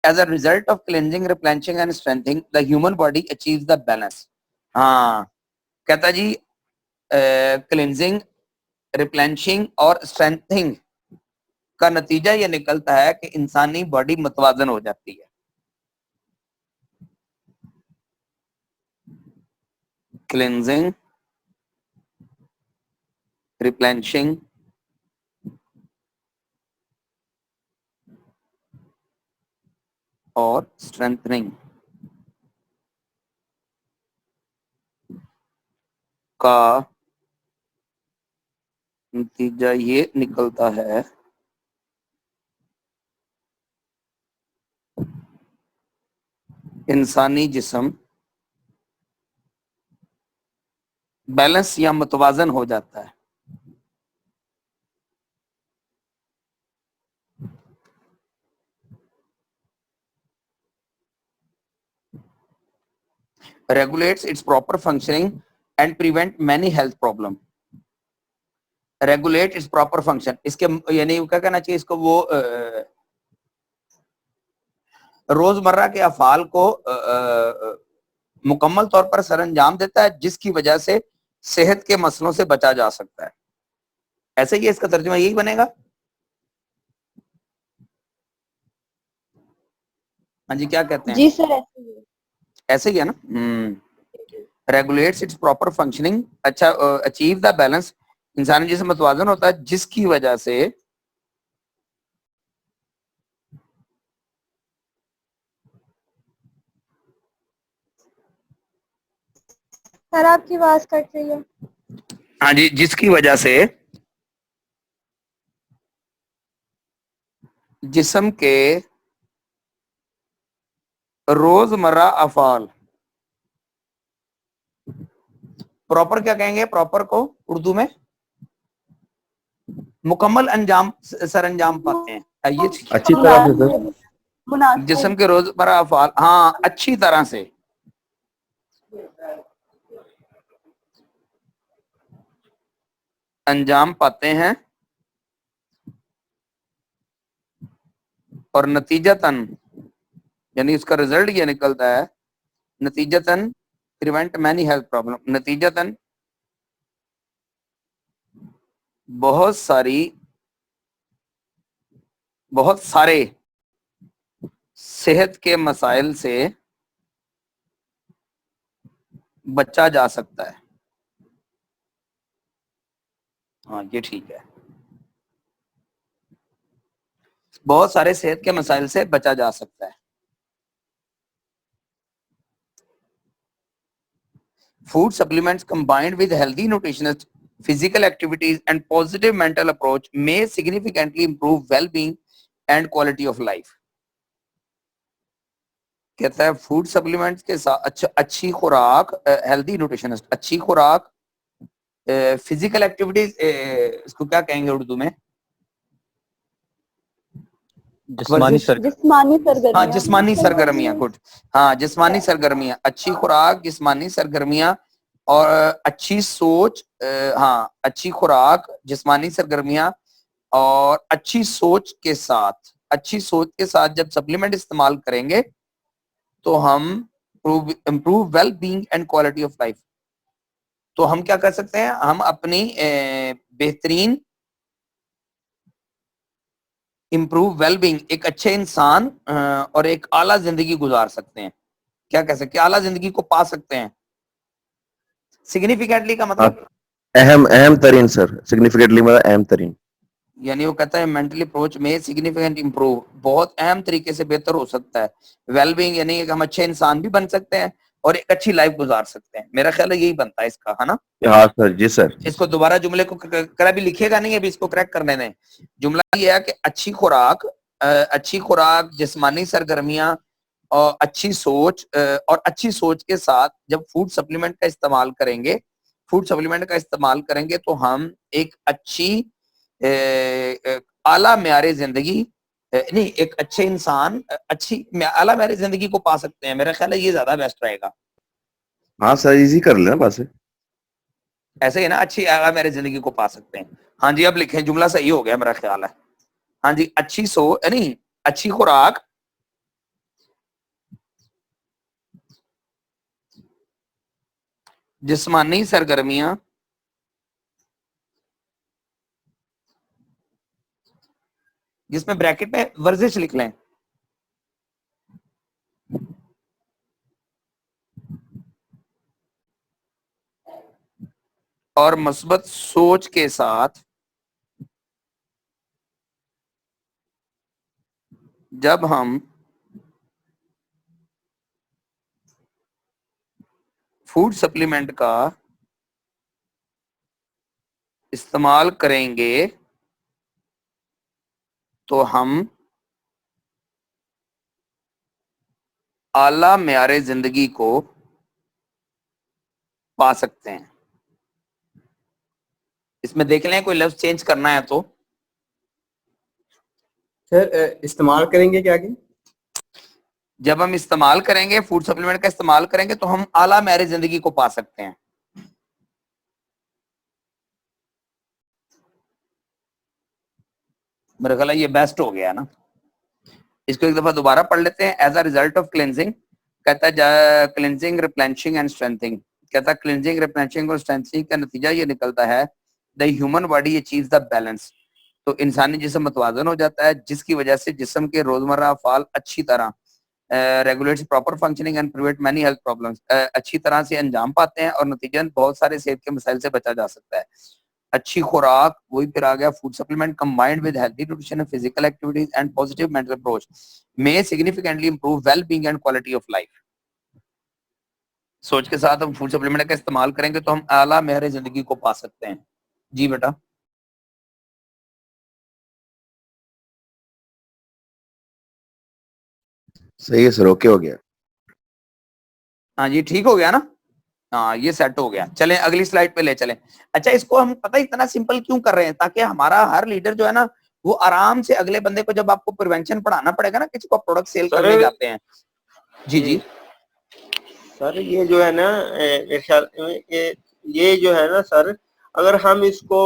as a result of cleansing, replenishing and strengthening, the human body achieves the balance. हाँ, कहता जी cleansing, replenishing और strengthening का नतीजा ये निकलता है कि इंसानी बॉडी मतवाजन हो जाती है। क्लिनजिंग, रिप्लेनिशिंग और स्ट्रेंथनिंग का नतीजा ये निकलता है इंसानी जिस्म बैलेंस या मुतवाजन हो जाता है। Regulates its proper functioning and prevent many health problem. Regulate its proper function, इसके यानी क्या कहना चाहिए इसको, वो रोजमर्रा के अफाल को मुकम्मल तौर पर सरअंजाम देता है, जिसकी वजह से सेहत के मसलों से बचा जा सकता है। ऐसे ही इसका तर्जुमा यही बनेगा। हाँ जी, क्या कहते हैं? जी सर, ऐसे ही है ना। रेगुलेट्स इट्स प्रॉपर फंक्शनिंग, अच्छा अचीव द बैलेंस, इंसानी जिस्म मतवाजन होता है, जिसकी वजह से सर आपकी आवाज कट रही है। हाँ जी, जिसकी वजह से जिस्म के रोजमर्रा अफाल, प्रॉपर क्या कहेंगे, प्रॉपर को उर्दू में मुकम्मल अंजाम सरअंजाम पाते हैं। ये अच्छी तरह से सर, जिस्म के रोजमर्रा अफाल, हाँ, अच्छी तरह से अंजाम पाते हैं और नतीजतन, यानी उसका रिजल्ट ये निकलता है, नतीजतन प्रिवेंट मैनी हेल्थ प्रॉब्लम, नतीजतन बहुत सारे सेहत के मसाइल से बचा जा सकता है। हाँ, ये ठीक है, बहुत सारे सेहत के मसाइल से बचा जा सकता है। Food supplements combined with healthy nutrition, physical activities and positive mental approach may significantly improve well-being and quality of life. कहता है फूड सप्लीमेंट्स के साथ अच्छी खुराक, हेल्दी न्यूट्रिशन, अच्छी खुराक, फिजिकल एक्टिविटीज, इसको क्या कहेंगे उर्दू में? जिस्मानी सरगर्मियां। हाँ, जिस्मानी सरगर्मियां, गुड। हाँ, जिस्मानी सरगर्मियां, अच्छी खुराक, जिस्मानी सरगर्मियां और अच्छी सोच। हाँ, अच्छी खुराक, जिस्मानी सरगर्मियां और अच्छी सोच के साथ जब सप्लीमेंट इस्तेमाल करेंगे तो हम improve well being and quality of life. तो हम क्या कर सकते हैं, हम अपनी बेहतरीन इम्प्रूव वेल बीइंग, एक अच्छे इंसान और एक आला जिंदगी गुजार सकते हैं। क्या कह सकते हैं, आला जिंदगी को पा सकते हैं। सिग्निफिकेंटली का मतलब अहम तरीन सर, सिग्निफिकेंटली मतलब अहम तरीन, यानी वो कहता है मेंटली अप्रोच में सिग्निफिकेंट इंप्रूव, बहुत अहम तरीके से बेहतर हो सकता है। वेल बीइंग यानी हम अच्छे इंसान भी बन सकते हैं और एक अच्छी लाइफ गुजार सकते हैं। मेरा ख्याल है यही बनता है इसका, है ना? हाँ सर, जी सर। इसको दोबारा जुमले को कभी लिखिएगा नहीं, अभी इसको क्रैक करने दें। जुमला ये है कि अच्छी खुराक, जिस्मानी सरगर्मियां और अच्छी सोच, और अच्छी सोच के साथ जब फूड सप्लीमेंट का इस्तेमाल करेंगे तो हम एक अच्छी आला म्यारे जिंदगी, नहीं, एक अच्छे इंसान अच्छी आला म्यारे जिंदगी को पा सकते हैं। मेरा ख्याल है ये ज्यादा बेस्ट रहेगा। हाँ सर, इजी कर लेना बस, ऐसे ही ना, अच्छी आला म्यारे जिंदगी को पा सकते हैं। हाँ जी, अब लिखें, जुमला सही हो गया मेरा ख्याल है। हाँ जी, अच्छी खुराक, जिस्मानी सरगर्मियां जिसमें ब्रैकेट में वर्जिश लिख लें, और मुस्बत सोच के साथ जब हम फूड सप्लीमेंट का इस्तेमाल करेंगे तो हम आला मेयारे जिंदगी को पा सकते हैं। इसमें देख लें कोई लफ्ज चेंज करना है तो। सर इस्तेमाल करेंगे क्या की? जब हम इस्तेमाल करेंगे, फूड सप्लीमेंट का इस्तेमाल करेंगे तो हम आला मेयारे जिंदगी को पा सकते हैं। मेरा ख्याल है ये बेस्ट हो गया ना। इसको एक दफा दोबारा पढ़ लेते हैं। As a result of cleansing, कहता है क्लेंजिंग, रिप्लेनिशिंग एंड स्ट्रेंथनिंग। कहता है क्लेंजिंग, रिप्लेनिशिंग और स्ट्रेंथनिंग का नतीजा ये निकलता है the human body achieves the balance. तो इंसानी जिस्म मतवाजन हो जाता है, जिसकी वजह से जिस्म के रोजमर्रा अफाल अच्छी तरह regulates proper functioning and prevent many health problems, अच्छी तरह से अंजाम पाते हैं और नतीजन बहुत सारे सेहत के मसाइल से बचा जा सकता है। अच्छी खुराक, वही फिर आ गया food supplement combined with healthy nutrition, physical activities and positive mental approach में significantly improve well being and quality of life. सोच के साथ हम फूड सप्लीमेंट का इस्तेमाल करेंगे तो हम आला मेहरे जिंदगी को पा सकते हैं। जी बेटा। सही है सर, ओके हो गया। हाँ जी, ठीक हो गया ना। हाँ, ये सेट हो गया। चलें अगली स्लाइड पे ले चलें। अच्छा, इसको हम पता है इतना सिंपल क्यों कर रहे हैं, ताकि हमारा हर लीडर जो है ना वो आराम से अगले बंदे को, जब आपको प्रिवेंशन पढ़ाना पड़ेगा ना, किसी को प्रोडक्ट सेल करने जाते हैं। जी जी सर ये जो है ना ये जो है ना सर, अगर हम इसको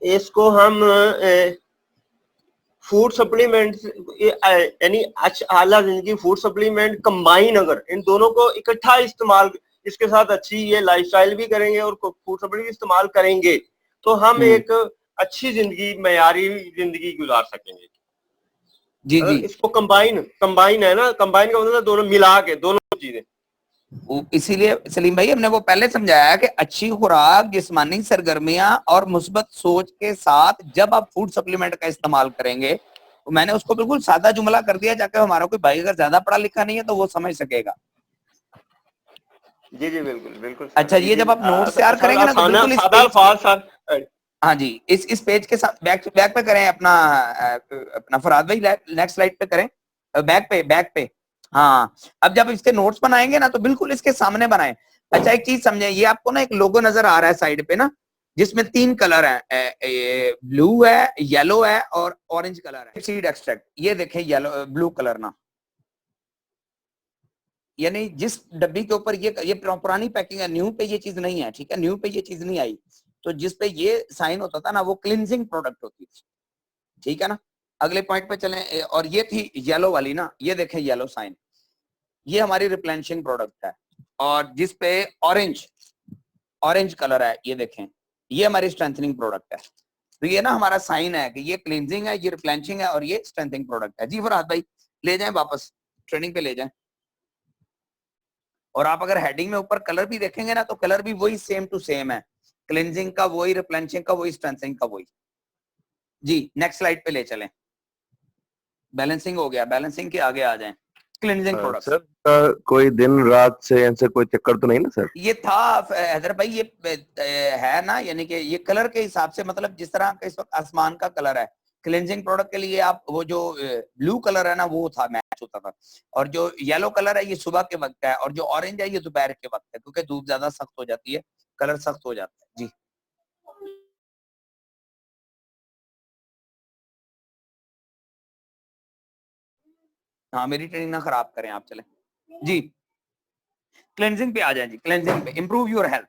इसको हम फूड सप्लीमेंट यानी आला जिंदगी फूड सप्लीमेंट कंबाइन, अगर इन दोनों को इकट्ठा इस्तेमाल, इसके साथ अच्छी ये लाइफस्टाइल भी करेंगे और फूड सप्लीमेंट इस्तेमाल करेंगे तो हम एक अच्छी जिंदगी, मयारी जिंदगी गुजार सकेंगे। जी जी। इसको कंबाइन है ना, कंबाइन का मतलब दोनों मिला के, दोनों चीजें। इसीलिए सलीम भाई हमने वो पहले समझाया कि अच्छी खुराक, जिस्मानी सरगर्मियां और मुस्बत सोच के साथ जब आप फूड सप्लीमेंट का इस्तेमाल करेंगे, तो मैंने उसको बिल्कुल सादा जुमला कर दिया, जाके हमारा कोई भाई अगर ज्यादा पढ़ा लिखा नहीं है तो वो समझ सकेगा। जी जी बिल्कुल बिल्कुल। अच्छा, ये जब आप नोट्स तैयार करेंगे ना तो बिल्कुल इस पेज, हाँ जी, इस पेज के साथ बैक पे करें अपना फराद भाई, नेक्स्ट स्लाइड पे करें, बैक पे। हाँ, अब जब इसके नोट्स बनाएंगे ना तो बिल्कुल इसके सामने बनाएं। अच्छा, एक चीज समझे, ये आपको ना एक लोगो नजर आ रहा है साइड पे ना, जिसमें 3 कलर है, ब्लू है, येलो है और ऑरेंज कलर है। सीड एक्सट्रैक्ट, ये देखें येलो ब्लू कलर ना, यानी जिस डब्बी के ऊपर ये पुरानी पैकिंग है, न्यू पे ये चीज नहीं है, ठीक है, न्यू पे ये चीज नहीं आई। तो जिस पे ये साइन होता था ना वो क्लींजिंग प्रोडक्ट होती थी, ठीक है ना। अगले पॉइंट पे चलें, और ये थी येलो वाली ना, ये देखें येलो साइन, ये हमारी रिप्लेनिशिंग प्रोडक्ट है। और जिस पे ऑरेंज कलर है, ये देखें, ये हमारी स्ट्रेंथनिंग प्रोडक्ट है। तो ये ना हमारा साइन है कि ये क्लींजिंग है, ये रिप्लेनिशिंग है और ये स्ट्रेंथनिंग प्रोडक्ट है। जी फरहाद भाई, ले जाएं वापस ट्रेनिंग पे ले जाएं। और आप अगर हेडिंग में ऊपर कलर भी देखेंगे ना तो कलर भी वही सेम टू सेम है, क्लींजिंग का वही, रिप्लेनिशिंग का वही, स्ट्रेंथनिंग का वही। जी नेक्स्ट स्लाइड पे ले चलें। बैलेंसिंग हो गया, बैलेंसिंग के आगे आ जाएं। क्लींजिंग प्रोडक्ट्स सर कोई दिन रात से ऐसे कोई चक्कर तो नहीं ना सर? ये था हैदर भाई, ये है ना, यानी कि ये कलर के हिसाब से, मतलब जिस तरह का इस वक्त आसमान का कलर है, क्लींजिंग प्रोडक्ट के लिए आप वो जो ब्लू कलर है ना वो था, मैच होता था। और जो येलो कलर है ये सुबह के वक्त है, और जो ऑरेंज है ये दोपहर के वक्त है, क्योंकि धूप ज्यादा सख्त हो जाती है, कलर सख्त हो जाता है। जी हाँ, मेरी ट्रेनिंग ना खराब करें आप, चले जी क्लेंजिंग पे आ जाए। जी क्लेंजिंग पे, improve your health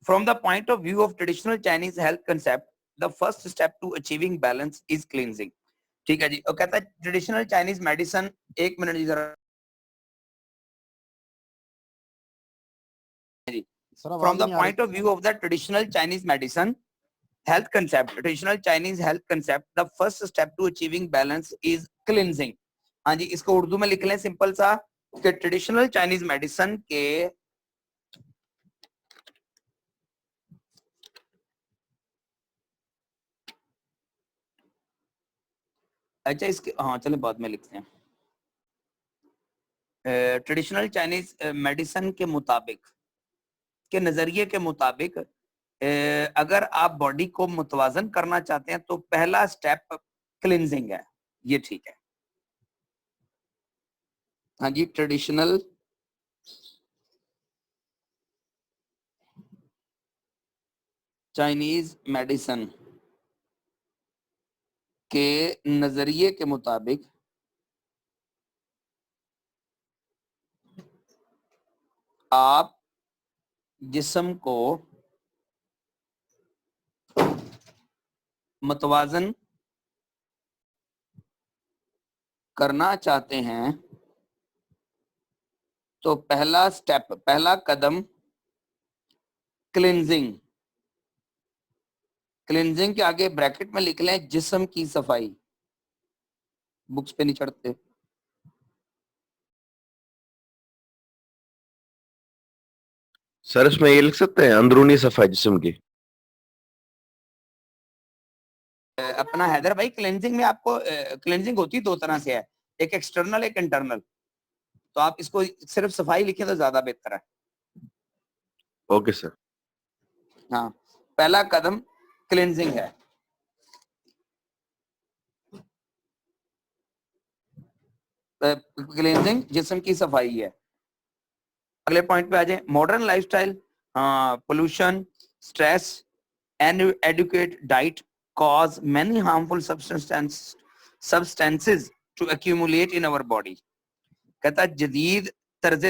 from the point of view of traditional Chinese health concept, the first step to achieving balance is cleansing. ठीक है जी, और कहता है ट्रेडिशनल चाइनीज मेडिसिन, 1 मिनट जी जरा From the point of view of the traditional Chinese medicine health concept, traditional Chinese health concept, the first step to achieving balance is cleansing. हाँ जी, इसको उर्दू में लिख लें सिंपल सा कि ट्रेडिशनल चाइनीज मेडिसिन के अच्छा इसके हाँ चले बाद में लिखते हैं। ट्रेडिशनल चाइनीज मेडिसिन के मुताबिक, के नजरिए के मुताबिक अगर आप बॉडी को मुतवाजन करना चाहते हैं तो पहला स्टेप क्लिनजिंग है। ये ठीक है। हाँ जी, ट्रेडिशनल चाइनीज मेडिसिन के नजरिए के मुताबिक आप जिस्म को मुतवाजन करना चाहते हैं तो पहला स्टेप, पहला कदम क्लिनजिंग, क्लिनजिंग के आगे ब्रैकेट में लिख लें जिस्म की सफाई। बुक्स पे नहीं चढ़ते। सर इसमें ये लिख सकते हैं अंदरूनी सफाई जिस्म की। अपना हैदर भाई, क्लेंजिंग में आपको क्लेंजिंग होती दो तरह से है, एक एक्सटर्नल एक इंटरनल। तो आप इसको सिर्फ सफाई लिखें तो ज्यादा बेहतर है। Okay sir. हाँ, पहला कदम क्लेंजिंग है। क्लेंजिंग जिस्म की सफाई है। अगले पॉइंट पे आ जाए। Modern lifestyle, pollution, stress and adequate diet cause many harmful substances to accumulate in our body। कहता जदीद तर्ज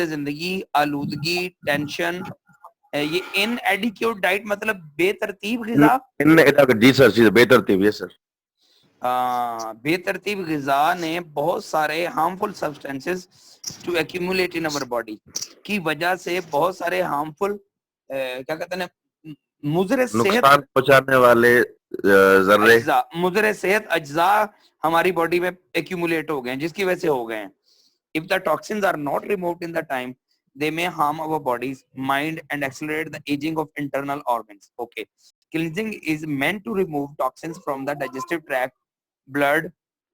जिंदगी, आलूदगी, टेंशन, ये इनएडिक्वेट डाइट मतलब बेतरतीब ग़िज़ा। जी सर, जी बेतरतीब, ये सर। बेतरतीब ग़िज़ा ने बहुत सारे harmful substances to accumulate in our body की वजह से बहुत सारे हार्मफुल क्या कहते हैं मुज़र सेहत पहुंचाने वाले जर्रे, मुज़र सेहत अज्जा हमारी बॉडी में एक्यूमुलेट हो गए हैं, जिसकी वजह से हो गए हैं। If the toxins are not removed in the time they may harm our bodies, mind and accelerate the aging of internal organs। Okay, cleansing is meant to remove toxins from the digestive tract, blood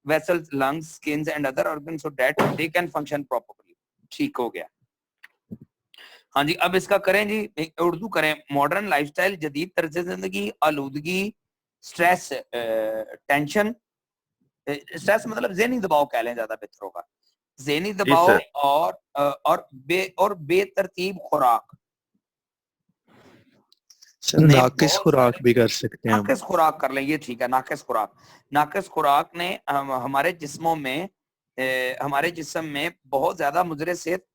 vessels, lungs, skins and other organs so that they can function properly। ठीक हो गया। हाँ जी, अब इसका करें जी, उर्दू करें। Modern lifestyle, जदीद तर्ज जिंदगी, आलूदगी, स्ट्रेस, टेंशन, स्ट्रेस मतलब ज़हनी दबाव कह लें, ज्यादा बेहतर होगा। ज़हनी दबाव और बेतरतीब खुराक। नाकिस खुराक भी कर सकते हैं। नाकिस खुराक कर लें, ये ठीक है। नाकिस खुराक, नाकिस खुराक ने हमारे जिस्मों में, हमारे जिस्म में बहुत ज्यादा मुज़र सेहत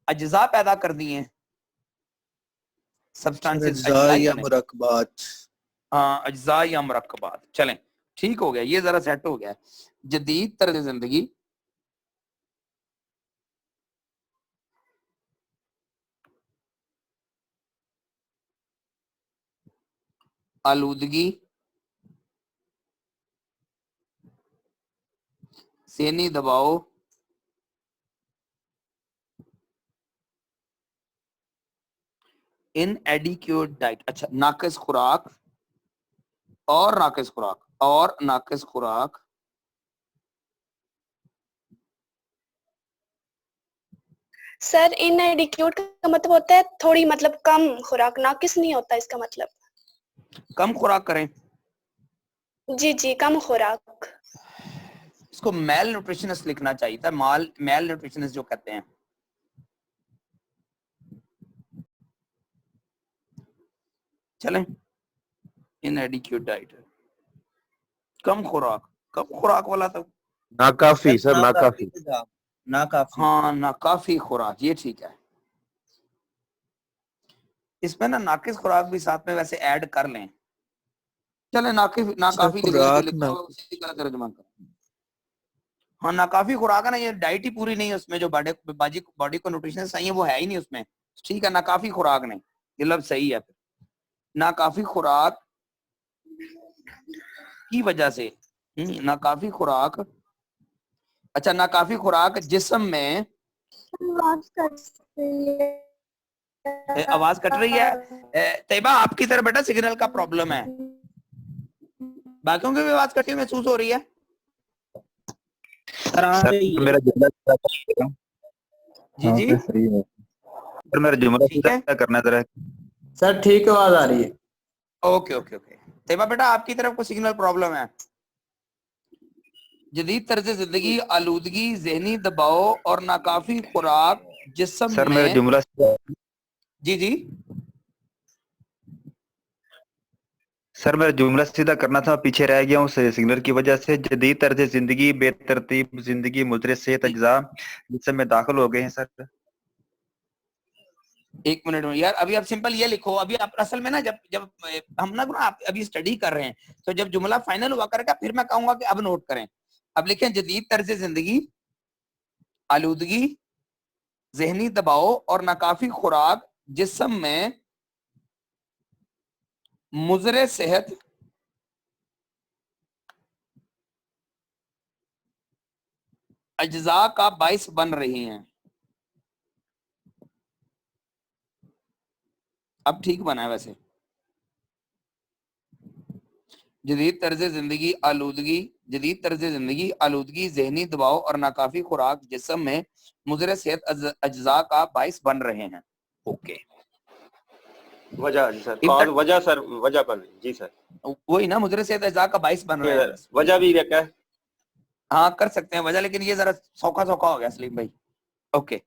अज्जा पैदा कर दिए हैं। सब्सटेंसेस, अज्जा या मुरक्कबात। हाँ, अज्जा या मुरक्कबात। चलें, ठीक हो गया, ये जरा सेट हो गया। जदीद तर्ज जिंदगी, आलूदगी, ज़हनी दबाव, इनएडिक्वेट डाइट। अच्छा, नाकिस खुराक और नाकिस खुराक और नाकिस खुराक, सर इनएडिक्वेट का मतलब होता है थोड़ी, मतलब कम खुराक, नाकिस नहीं होता इसका मतलब। कम खुराक करें। जी जी, कम खुराक। इसको मेल न्यूट्रिशनिस्ट लिखना चाहिए था, मेल न्यूट्रिशनिस्ट जो कहते हैं। चलें, इनएडिक्वेट डाइट, कम खुराक वाला तो नाकाफी सर, नाकाफी। हाँ, नाकाफी खुराक, ये ठीक है। इसमें ना नाकिस खुराक भी साथ में वैसे ऐड कर लें। चले, नाकाफी खुराक तर्जुमा कर। हाँ नाकाफी खुराक है ना, ये डाइट ही पूरी नहीं है उसमें, जो बॉडी को न्यूट्रिशन चाहिए वो है ही नहीं उसमें। ठीक है, नाकाफी खुराक नहीं, ये लफ्ज सही है। फिर नाकाफी खुराक की वजह से, नाकाफी खुराक, अच्छा नाकाफी खुराक जिस्म में, आवाज कट रही है। तैयबा आपकी तरफ बेटा सिग्नल का प्रॉब्लम है, बाकियों की भी आवाज कटी महसूस हो रही है। सर मेरा जुमला पूरा जी जी सही है। सर मेरा जुमला ठीक है। पूरा करना जरा। सर ठीक आवाज आ रही है। ओके ओके ओके, तैयबा बेटा आपकी तरफ को सिग्नल प्रॉब्लम है। जदीद तर्ज जिंदगी, आलूदगी, जहनी दबाव और नाकाफी खुराक जिस्म सर मेरा में, जुमला जी जी सर मेरा जुमला सीधा करना था, पीछे रह गया हूँ सिग्नल की वजह से। जदीद तर्ज जिंदगी, बेतरतीब जिंदगी, मुद्रे सेहत अज्जा जिसमें में दाखिल हो गए हैं सर। एक मिनट में यार, अभी आप सिंपल ये लिखो। अभी आप असल में ना जब जब हम ना आप अभी स्टडी कर रहे हैं, तो जब जुमला फाइनल हुआ करेगा फिर मैं कहूंगा कि अब नोट करें। अब लिखें जदीद तर्ज जिंदगी, आलूदगी, जहनी दबाव और नाकाफी खुराक जिस्म में मुजरे सेहत अज्जा का बाइस बन रही हैं। अब ठीक बना है वैसे। जदीद तर्ज जिंदगी, आलूदगी, जदीद तर्ज जिंदगी, आलूदगी, जहनी दबाव और नाकाफी खुराक जिस्म में मुजरे सेहत अज्जा का बाइस बन रहे हैं। ओके, वजह जी सर, इन कॉज तक- वजह सर, वजह बन रही जी सर। वही ना, मुजरे सेहत अज्जा का बाइस बन रहे हैं बस। वजह भी क्या है? हाँ कर सकते हैं वजह, लेकिन ये जरा सौखा सौखा हो गया सलीम भाई। ओके,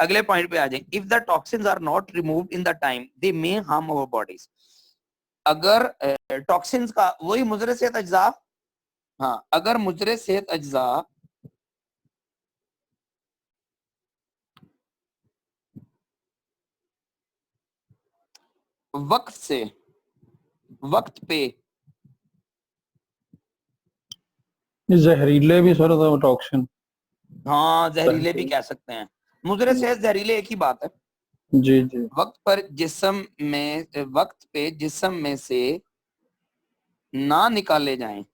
अगले पॉइंट पे आ जाए। If the toxins are not removed in the time they may harm our bodies. अगर टॉक्सिन्स का, वही मुजरे सेहत अज्जा, हाँ अगर मुजरे सेहत अज्जा वक्त पे, जहरीले भी सर टॉक्सिन। हाँ जहरीले भी कह सकते हैं, मुजरे सेहत जहरीले एक ही बात है। जी जी। वक्त पे जिस्म में से ना निकाले जाएं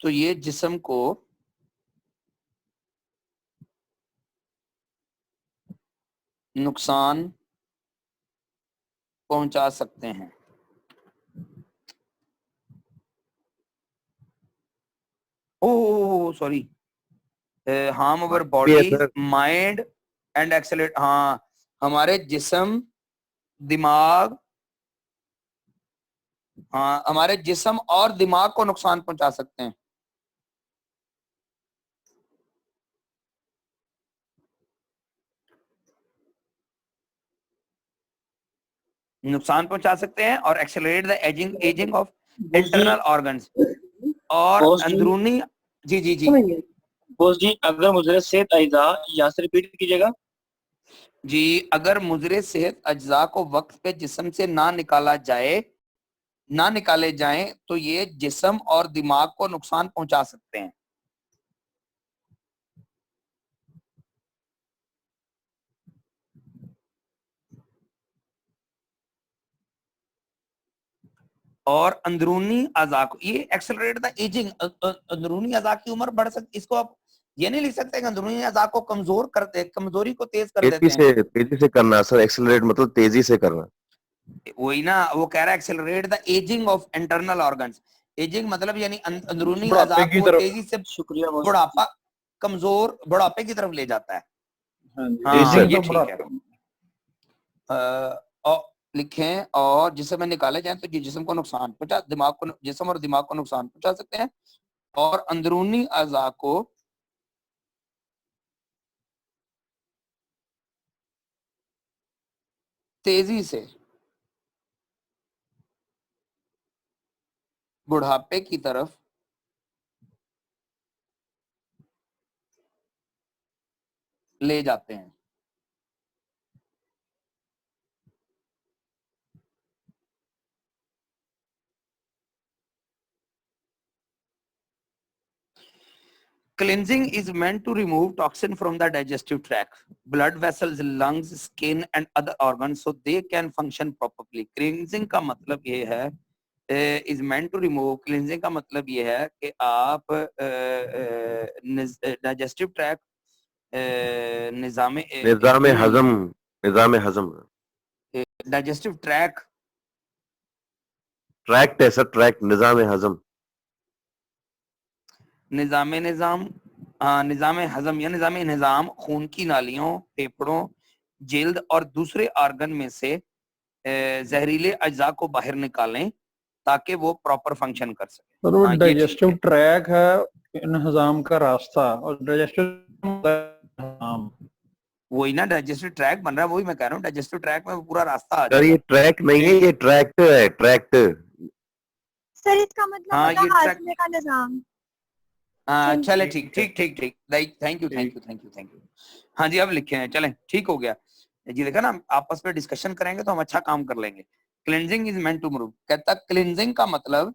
तो ये जिस्म को नुकसान पहुंचा सकते हैं। Oh sorry, harm our body, mind and एक्सेलेट, हाँ हमारे जिस्म, दिमाग, हाँ हमारे जिस्म और दिमाग को नुकसान पहुंचा सकते हैं। नुकसान पहुंचा सकते हैं और accelerate the ageing of internal organs और अंदरूनी, जी जी जी बोस जी अगर मुझे सेहत अज्जा, यहाँ से रिपीट कीजिएगा। जी, अगर मुजरे सेहत अज्जा को वक्त पे जिस्म से ना निकाले जाएं तो ये जिस्म और दिमाग को नुकसान पहुंचा सकते हैं। और अंदरूनी अज़ा को, ये एक्सेलरेट द एजिंग, अंदरूनी अज़ा की उम्र बढ़ सकती, इसको आप ये नहीं लिख सकते कि अंदरूनी अज़ा को कमजोरी को तेज कर देते हैं। तेजी से करना सर, एक्सेलरेट मतलब तेजी से करना। वही ना, वो कह रहा है accelerate the ageing of internal organs. Ageing मतलब यानी अंदरूनी अज़ा को तेजी से, शुक्रिया बोस। बुढ़ापा, कमजोर बुढ़ापे की तरफ ले जाता है। हाँ हाँ जी। ये ठीक है। और लिखें, और जिसम में निकाले जाएं तो ये जिस्म को नुकसान पहुंचा, जिस्म और दिमाग को नुकसान पहुंचा सकते हैं और अंदरूनी अज़ा को तेजी से बुढ़ापे की तरफ ले जाते हैं। Cleansing is meant to remove toxin from the digestive tract, blood vessels, lungs, skin and other organs so they can function properly. Cleansing का मतलब ये है is meant to remove, cleansing का मतलब ये है कि आप digestive tract निजाम हजम digestive tract ट्रैक्ट है सर, ट्रैक्ट निजाम हजम। निजाम हजम या निजाम निजाम खून की नालियों, फेफड़ों, जल्द और दूसरे ऑर्गन में से जहरीले अज्जा को बाहर निकालें ताकि वो प्रॉपर फंक्शन कर सके। सर वो हाँ, ये डाइजेस्टिव ठीक है। ट्रैक है इंहजाम का रास्ता, और डाइजेस्टिव वही ना डाइजेस्टिव ट्रैक बन रहा है, वही मैं कह रहा हूँ, डाइजेस्टिव ट्रैक में वो पूरा रास्ता आ सर ये जाएगा। ट्रैक नहीं है, ये ट्रैक्ट है, ट्रैक्ट। सर इसका मतलब हाँ, होता ये है ट्रैक हाजमे का निजाम। हाँ, समझ- चले ठीक ठीक ठीक ठीक, thank you thank you thank you thank you. हाँ जी, अब लिखे हैं, चलें ठीक हो गया जी। देखा ना, आपस में डिस्कशन करेंगे तो हम अच्छा काम कर लेंगे। Cleansing is meant to remove, कहता क्लेंजिंग का मतलब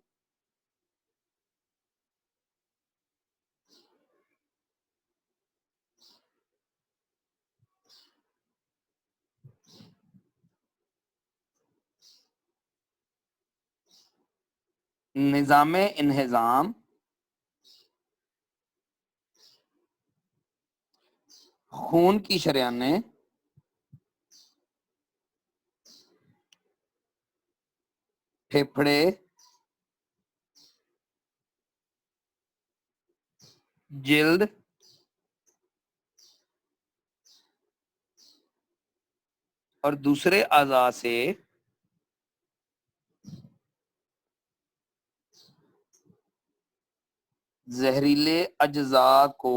निजाम इन्हिजाम खून की शरेयानें फेफड़े जल्द और दूसरे अज़ा से जहरीले अज्जा को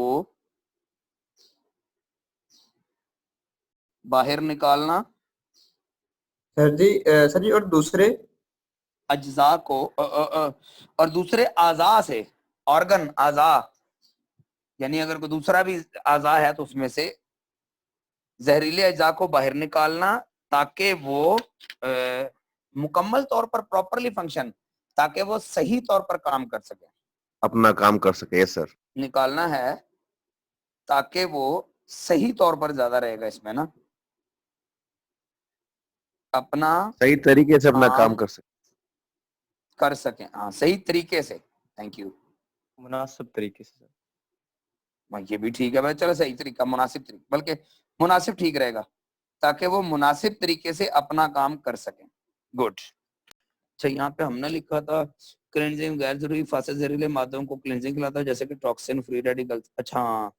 बाहर निकालना। सर जी और दूसरे अज्जा को और दूसरे आज़ा से, ऑर्गन आज़ा, यानी अगर कोई दूसरा भी आज़ा है तो उसमें से जहरीले अज्जा को बाहर निकालना ताकि वो मुकम्मल तौर पर प्रॉपरली फंक्शन, ताकि वो सही तौर पर काम कर सके, अपना काम कर सके। Yes sir. निकालना है ताकि वो सही तौर पर ज्यादा रहेगा इसमें ना, अपना सही तरीके से अपना काम कर सके। हाँ, सही तरीके से, थैंक यू। मुनासिब तरीके से सर। हाँ, ये भी ठीक है भाई, चलो सही तरीका, मुनासिब तरीका, बल्कि मुनासिब ठीक रहेगा, ताकि वो मुनासिब तरीके से अपना काम कर सके। गुड। अच्छा, यहाँ पे हमने लिखा था क्लेंजिंग गैर जरूरी फासिल जहरीले मादों को क्लेंजिंग कहलाता है, जैसे कि टॉक्सिन, फ्री रेडिकल्स। अच्छा हाँ,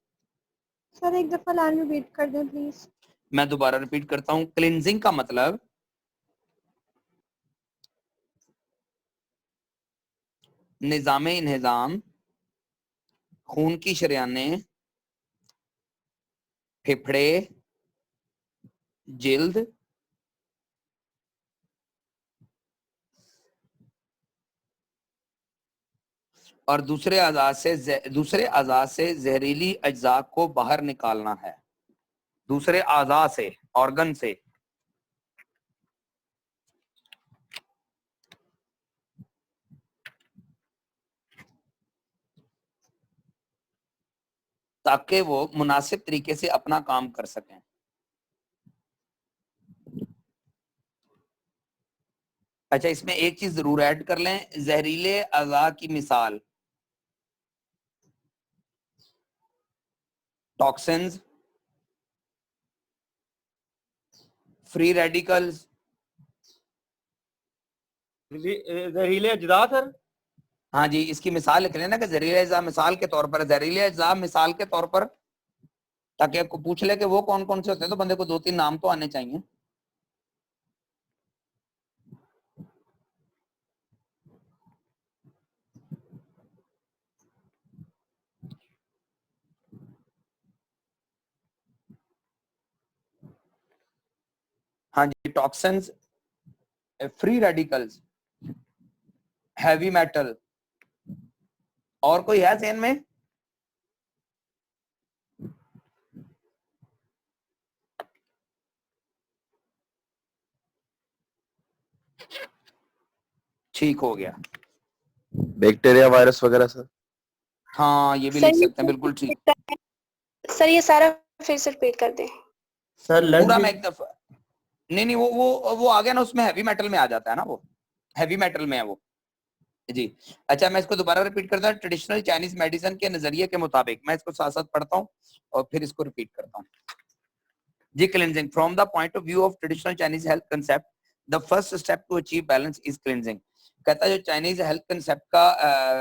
सर एक दफा लाइन रिपीट कर दें प्लीज। मैं दोबारा रिपीट करता हूँ। क्लेंजिंग का मतलब निजाम इन्हिजाम खून की शरेयानें, फेफड़े, जल्द और दूसरे अज़ा से जहरीली अज्जा को बाहर निकालना है। दूसरे अज़ा से, ऑर्गन से, ताकि वो मुनासिब तरीके से अपना काम कर सकें। अच्छा, इसमें एक चीज जरूर ऐड कर लें, जहरीले अज़ा की मिसाल टॉक्सिन्स, फ्री रेडिकल्स, जहरीले अजदा सर। हाँ जी, इसकी मिसाल लिख लेना कि जहरीले अज़ा मिसाल के तौर पर, जहरीले अज़ा मिसाल के तौर पर, ताकि आपको पूछ ले कि वो कौन कौन से होते हैं तो बंदे को 2-3 नाम तो आने चाहिए। हाँ जी, toxins, free radicals, heavy metal, और कोई है ज़हन में? ठीक हो गया। बैक्टीरिया वायरस वगैरह सर? हाँ ये भी सर लिख ये सकते हैं, बिल्कुल ठीक। सर ये सारा फिर से रिपीट कर दें। सर लंच पूरा मैं एक दफा, नहीं वो आ गया ना, उसमें हैवी मेटल में आ जाता है ना, वो हैवी मेटल में है वो जी। अच्छा मैं इसको दोबारा रिपीट करता हूँ। ट्रेडिशनल चाइनीज मेडिसिन के नजरिए के मुताबिक, मैं इसको साथ साथ पढ़ता हूँ और फिर इसको रिपीट करता हूँ जी। Cleansing from the point of view of traditional Chinese health concept, the first step to achieve balance is cleansing. कहता है जो चाइनीज हेल्थ कंसेप्ट का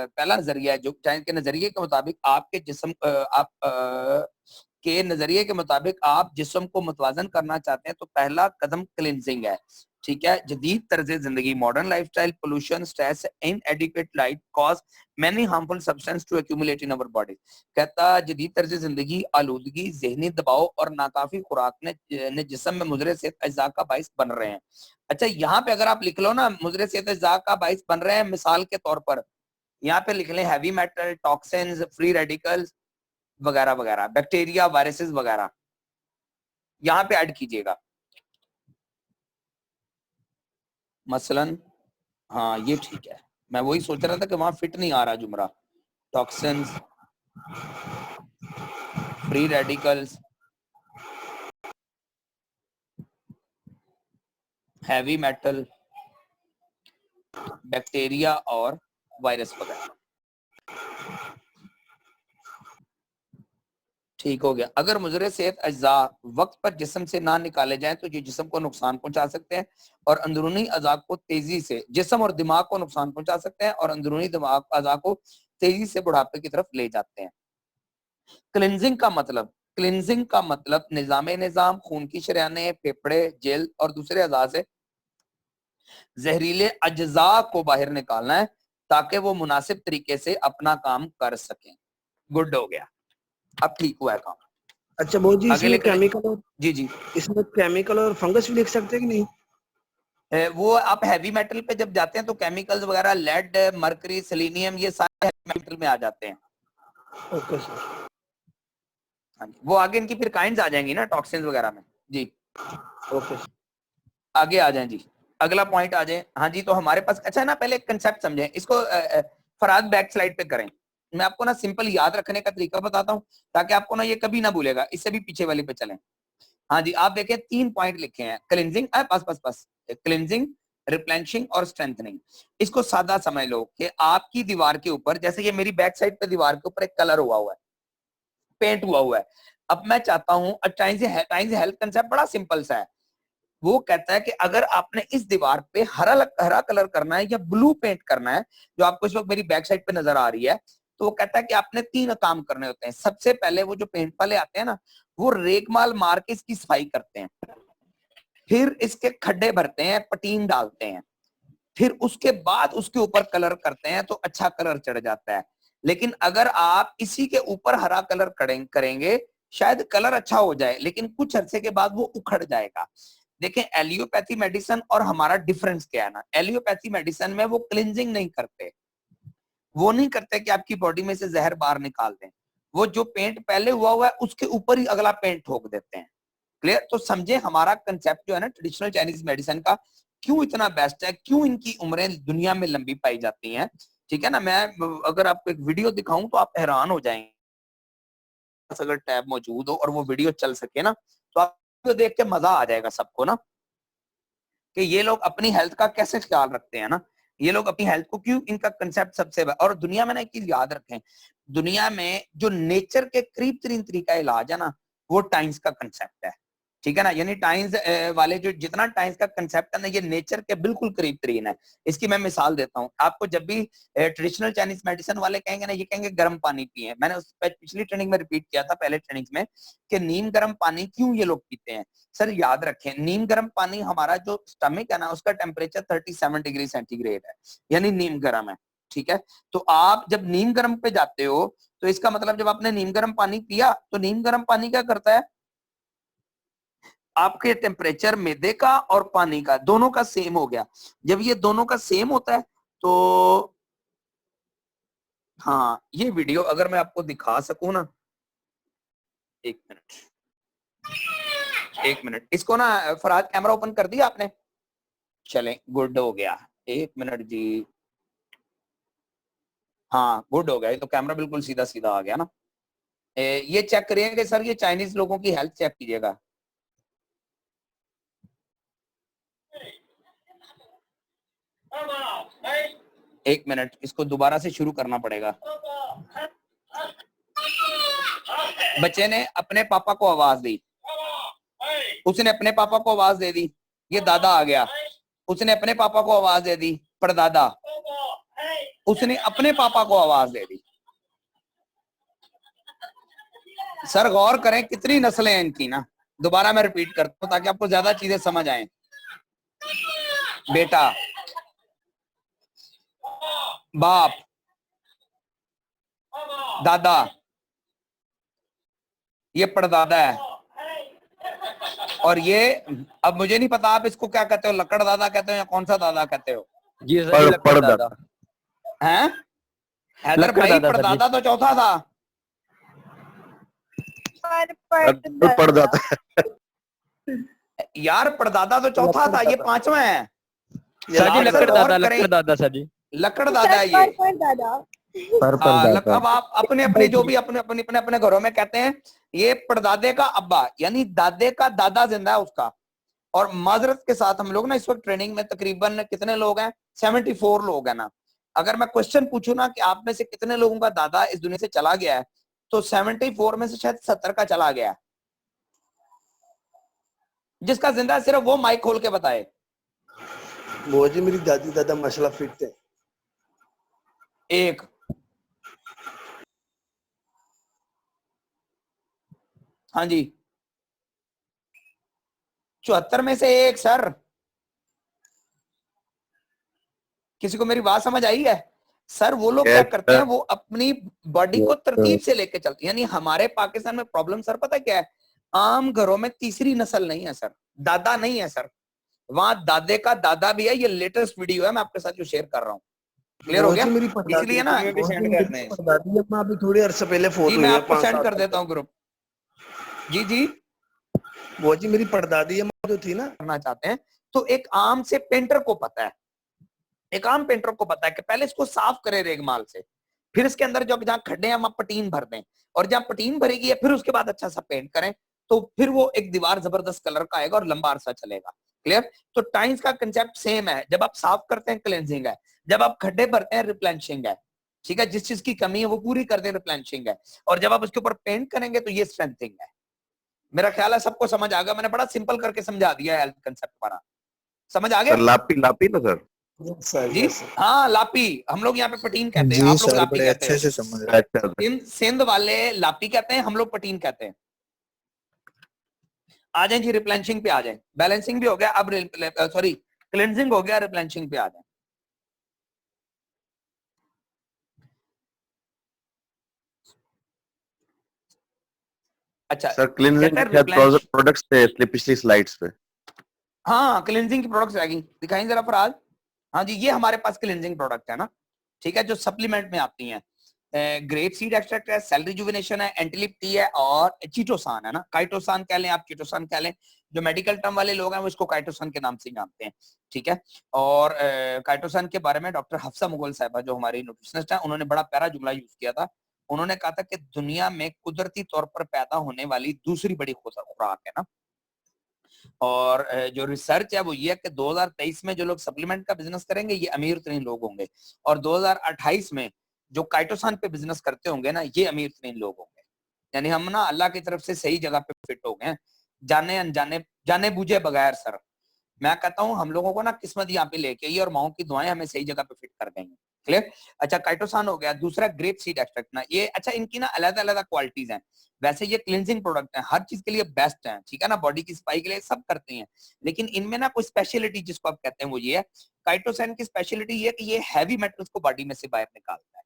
पहला नजरिया है, जो चाइनीज के नजरिए के मुताबिक आपके जिस्म के नजरिए के मुताबिक आप जिस्म को मुतवाजन करना चाहते हैं तो पहला कदम क्लिनजिंग है। ठीक है, जदीद तर्ज जिंदगी, modern lifestyle, pollution, stress, inadequate light cause many harmful substance to accumulate in our body. कहता जदीद तर्ज जिंदगी, आलूदगी, जहनी दबाव और नाकाफी खुराक ने जिस्म में मुजरे सेहत अज्जा का बाइस बन रहे हैं। अच्छा यहाँ पे अगर आप लिख लो ना मुजरे सेहत अज्जा का बाइस बन रहे हैं, मिसाल के तौर पर यहाँ पे लिख लें heavy metal, toxins, free radicals वगैरह वगैरह, बैक्टीरिया, वायरसेस वगैरह, यहाँ पे ऐड कीजिएगा मसलन। हाँ ये ठीक है, मैं वही सोच रहा था कि वहां फिट नहीं आ रहा जुमरा। Toxins, free radicals, heavy metal, bacteria और वायरस वगैरह। ठीक हो गया। अगर मुजरे सेहत अज्जा वक्त पर जिस्म से ना निकाले जाएं तो ये जिस्म को नुकसान पहुंचा सकते हैं और अंदरूनी अज़ा को तेजी से, जिस्म और दिमाग को नुकसान पहुंचा सकते हैं और अंदरूनी दिमाग अज़ा को तेजी से बुढ़ापे की तरफ ले जाते हैं। क्लिनजिंग का मतलब, क्लिनजिंग का मतलब निजाम खून की शरियाने, फेफड़े, जेल और दूसरे अज़ा से जहरीले अज्जा को बाहर निकालना है ताकि वो मुनासिब तरीके से अपना काम कर सकें। गुड हो गया, अब ठीक हुआ है काम। अच्छा बहुत जी, आगे इसमें लेकर केमिकल और जी इसमें केमिकल और फंगस भी लिख सकते हैं कि नहीं? वो आप हैवी मेटल पे जब जाते हैं तो केमिकल्स वगैरह, लेड, मरकरी, सेलेनियम, ये सारे हैवी मेटल में आ जाते हैं। Okay sir. हाँ जी, वो आगे इनकी फिर काइंड्स आ जाएंगी ना टॉक्सिन्स वगैरह में जी। Okay sir. आगे आ जाएं जी, अगला पॉइंट आ जाए। हाँ जी, तो हमारे पास अच्छा है ना, पहले कंसेप्ट समझें इसको। फराज बैक स्लाइड पे करें, मैं आपको ना सिंपल याद रखने का तरीका बताता हूँ ताकि आपको ना ये कभी ना भूलेगा। इससे भी पीछे वाली पे चलें। हाँ जी, आप देखें 3 पॉइंट लिखे हैं, क्लिनजिंग, बस क्लिनजिंग, रिप्लेनिशिंग और स्ट्रेंथनिंग। इसको सादा समझ लो कि आपकी दीवार के ऊपर, जैसे ये मेरी बैक साइड पे दीवार के ऊपर एक कलर हुआ है, पेंट हुआ है। अब मैं चाहता हूँ, चाइनीज हेल्थ कंसेप्ट बड़ा सिंपल सा है। वो कहता है कि अगर आपने इस दीवार पे हरा कलर करना है या ब्लू पेंट करना है, जो आपको इस वक्त मेरी बैक साइड पे नजर आ रही है, तो वो कहता है कि आपने 3 काम करने होते हैं। सबसे पहले वो जो पेंट वाले आते हैं ना, वो रेगमाल मार के इसकी सफाई करते हैं, फिर इसके खड्डे भरते हैं, पटीन डालते हैं, फिर उसके बाद उसके ऊपर कलर करते हैं तो अच्छा कलर चढ़ जाता है। लेकिन अगर आप इसी के ऊपर हरा कलर करेंगे, शायद कलर अच्छा हो जाए लेकिन कुछ अरसे के बाद वो उखड़ जाएगा। देखें एलियोपैथी मेडिसिन और हमारा डिफरेंस क्या है ना, एलियोपैथी मेडिसिन में वो क्लिनजिंग नहीं करते, वो नहीं करते कि आपकी बॉडी में से जहर बाहर निकाल दें, वो जो पेंट पहले हुआ है उसके ऊपर ही अगला पेंट ठोक देते हैं। क्लियर? तो समझे हमारा कंसेप्ट जो है ना ट्रेडिशनल चाइनीज मेडिसिन का क्यों इतना बेस्ट है, क्यों इनकी उम्रें दुनिया में लंबी पाई जाती हैं। ठीक है ना, मैं अगर आपको एक वीडियो दिखाऊं तो आप हैरान हो जाएंगे। अगर टैब मौजूद हो और वो वीडियो चल सके ना, तो आपको देख के मजा आ जाएगा सबको ना, कि ये लोग अपनी हेल्थ का कैसे ख्याल रखते हैं ना, ये लोग अपनी हेल्थ को क्यों, इनका कंसेप्ट सबसे। और दुनिया में ना एक चीज याद रखें, दुनिया में जो नेचर के करीब तरीन तरीका इलाज है ना, वो टाइम्स का कंसेप्ट है। ठीक है ना, यानी टाइम्स वाले जो जितना टाइम्स का कंसेप्ट है ना, ये नेचर के बिल्कुल करीब तरीन है। इसकी मैं मिसाल देता हूँ आपको। जब भी ट्रेडिशनल चाइनीज मेडिसिन वाले कहेंगे ना, ये कहेंगे गर्म पानी पिए। मैंने उस पिछली ट्रेनिंग में रिपीट किया था, पहले ट्रेनिंग में, कि नीम गर्म पानी क्यों ये लोग पीते हैं। सर याद रखें, नीम गर्म पानी, हमारा जो स्टमक है ना, उसका टेम्परेचर 37 डिग्री सेंटीग्रेड है, यानी नीम गर्म है। ठीक है, तो आप जब नीम गर्म पे जाते हो तो इसका मतलब जब आपने नीम गर्म पानी पिया, तो नीम गर्म पानी क्या करता है, आपके टेम्परेचर मैदे का और पानी का दोनों का सेम हो गया। जब ये दोनों का सेम होता है तो, हाँ ये वीडियो अगर मैं आपको दिखा सकूं ना, एक मिनट, इसको ना फराज कैमरा ओपन कर दिया आपने, चलें गुड हो गया। एक मिनट जी, हाँ गुड हो गया, ये तो कैमरा बिल्कुल सीधा सीधा आ गया ना। ये चेक करिएगा सर, ये चाइनीज लोगों की हेल्थ चेक कीजिएगा। एक मिनट, इसको दोबारा से शुरू करना पड़ेगा। बच्चे ने अपने पापा को आवाज दी, उसने अपने पापा को आवाज दे दी, ये दादा आ गया। उसने अपने पापा को आवाज दे दी, परदादा। उसने अपने पापा को आवाज दे दी। सर गौर करें कितनी नस्लें हैं इनकी ना। दोबारा मैं रिपीट करता हूं ताकि आपको ज्यादा चीजें समझ आए। बेटा, बाप, दादा, ये परदादा है। और ये, अब मुझे नहीं पता आप इसको क्या कहते हो, लकड़ दादा कहते हो या कौन सा दादा कहते हो? जी सर, लकड़ दादा हैं? हैदर लकड़ भाई, दादा सर जी। परदादा तो चौथा था। परदादा यार परदादा तो चौथा था, ये पांचवा है। सर जी, लकड़ दादा, लकड़ दादा सर जी, लकड़ दादा है ये। दादा अब आप अपने अपने जो भी अपने अपने अपने अपने घरों में कहते हैं, ये परदादे का अब्बा यानी दादे का दादा जिंदा है उसका। और माजरत के साथ हम लोग ना इस वक्त ट्रेनिंग में तकरीबन कितने लोग हैं, 74 लोग हैं ना। अगर मैं क्वेश्चन पूछूं ना कि आप में से कितने लोगों का दादा इस दुनिया से चला गया है, तो 74 में से शायद 70 का चला गया है। जिसका जिंदा है सिर्फ वो माइक खोल के बताए। बुआ जी मेरी दादी दादा माशाल्लाह फिट थे। एक, हाँ जी, 74 में से एक। सर किसी को मेरी बात समझ आई है? सर वो लोग क्या करते हैं, वो अपनी बॉडी को तरतीब से लेके चलते हैं। यानी हमारे पाकिस्तान में प्रॉब्लम सर पता क्या है, आम घरों में तीसरी नस्ल नहीं है सर, दादा नहीं है सर। वहां दादे का दादा भी है। ये लेटेस्ट वीडियो है, मैं आपके साथ जो शेयर कर रहा हूँ। क्लियर हो गया? इसलिए ना भी सेंड करते हैं। दादी अम्मा अभी थोड़ी अरसे पहले फोन जी हुई मैं है, आपको 5 सेंड साल कर देता हूँ ग्रुप। जी जी, बुआ जी मेरी परदादी अम्मा जो थी ना, करना चाहते हैं तो एक आम से पेंटर को पता है, एक आम पेंटर को पता है कि पहले इसको साफ करे रेगमाल से, फिर इसके अंदर जो जहाँ खड्डे हैं वहां पटीन भर दें, और जहाँ पटीन भरेगी है फिर उसके बाद अच्छा सा पेंट करें, तो फिर वो एक दीवार जबरदस्त कलर का आएगा और लंबा अरसा चलेगा। क्लियर? तो टाइल्स का कंसेप्ट सेम है। जब आप साफ करते हैं क्लेंजिंग है, जब आप खड्डे भरते हैं रिप्लेनिशिंग है। ठीक है, जिस चीज की कमी है वो पूरी कर दे, रिप्लेनिशिंग है। और जब आप उसके ऊपर पेंट करेंगे तो ये स्ट्रेंथिंग है। मेरा ख्याल है सबको समझ आ गया, मैंने बड़ा सिंपल करके समझा दिया है हेल्थ कंसेप्ट हमारा। समझ आ गया? सर लापी लापी ना सर। जी हाँ, लापी हम लोग यहाँ पे पटीन कहते हैं, जी आप लोग सर, लापी बड़े कहते अच्छे हैं। से समझ रहे हैं। अच्छा सिंध वाले लापी कहते हैं, हम लोग पटीन कहते हैं। आ जाए जी, रिप्लेनिशिंग पे आ जाए। बैलेंसिंग भी हो गया, अब सॉरी क्लेंजिंग हो गया, रिप्लेनिशिंग पे आ जाए। अच्छा सर क्लींजिंग कहते हैं के प्रोडक्ट्स थे इसलिए पिछली स्लाइड्स पे। हाँ क्लिनजिंग की प्रोडक्ट्स रहेगी, दिखाएं जरा फराज। हाँ जी, ये हमारे पास क्लिनजिंग प्रोडक्ट है ना, ठीक है, जो सप्लीमेंट में आती हैं। ग्रेप सीड एक्सट्रैक्ट है, सेल रिजुविनेशन है, एंटीलिप टी है और चीटोसान है ना। काइटोसान कह लें आप, चीटोसान कह लें। जो मेडिकल टर्म वाले लोग हैं वो इसको काइटोसान के नाम से जानते हैं, ठीक है। और काइटोसान के बारे में डॉक्टर हफ्सा मुगल साहिबा जो हमारी न्यूट्रिशनिस्ट है, उन्होंने बड़ा प्यारा जुमला यूज किया था। उन्होंने कहा था कि दुनिया में कुदरती तौर पर पैदा होने वाली दूसरी बड़ी खुराक है ना। और जो रिसर्च है वो ये है कि 2023 में जो लोग सप्लीमेंट का बिजनेस करेंगे ये अमीर तरीन लोग होंगे, और 2028 में जो काइटोसान पे बिजनेस करते होंगे ना ये अमीर तरीन लोग होंगे। यानी हम ना अल्लाह की तरफ से सही जगह पे फिट हो गए, जाने अनजाने, जाने बूझे बगैर। सर मैं कहता हूँ हम लोगों को ना किस्मत यहाँ पे लेके आई और माओ की दुआएं हमें सही जगह पे फिट कर देंगे। क्लियर? अच्छा, काइटोसान हो गया। दूसरा ग्रेप सीड एक्सट्रैक्ट ना, ये अच्छा इनकी ना अलग अलग क्वालिटीज हैं। वैसे ये क्लिनजिंग प्रोडक्ट है, हर चीज के लिए बेस्ट है, ठीक है ना, बॉडी की सफाई के लिए सब करते हैं। लेकिन इनमें ना कोई स्पेशलिटी जिसको आप कहते हैं वो ये है, काइटोसान की स्पेशलिटी ये है कि ये हैवी मेटल्स को बॉडी में से बाहर निकालता है।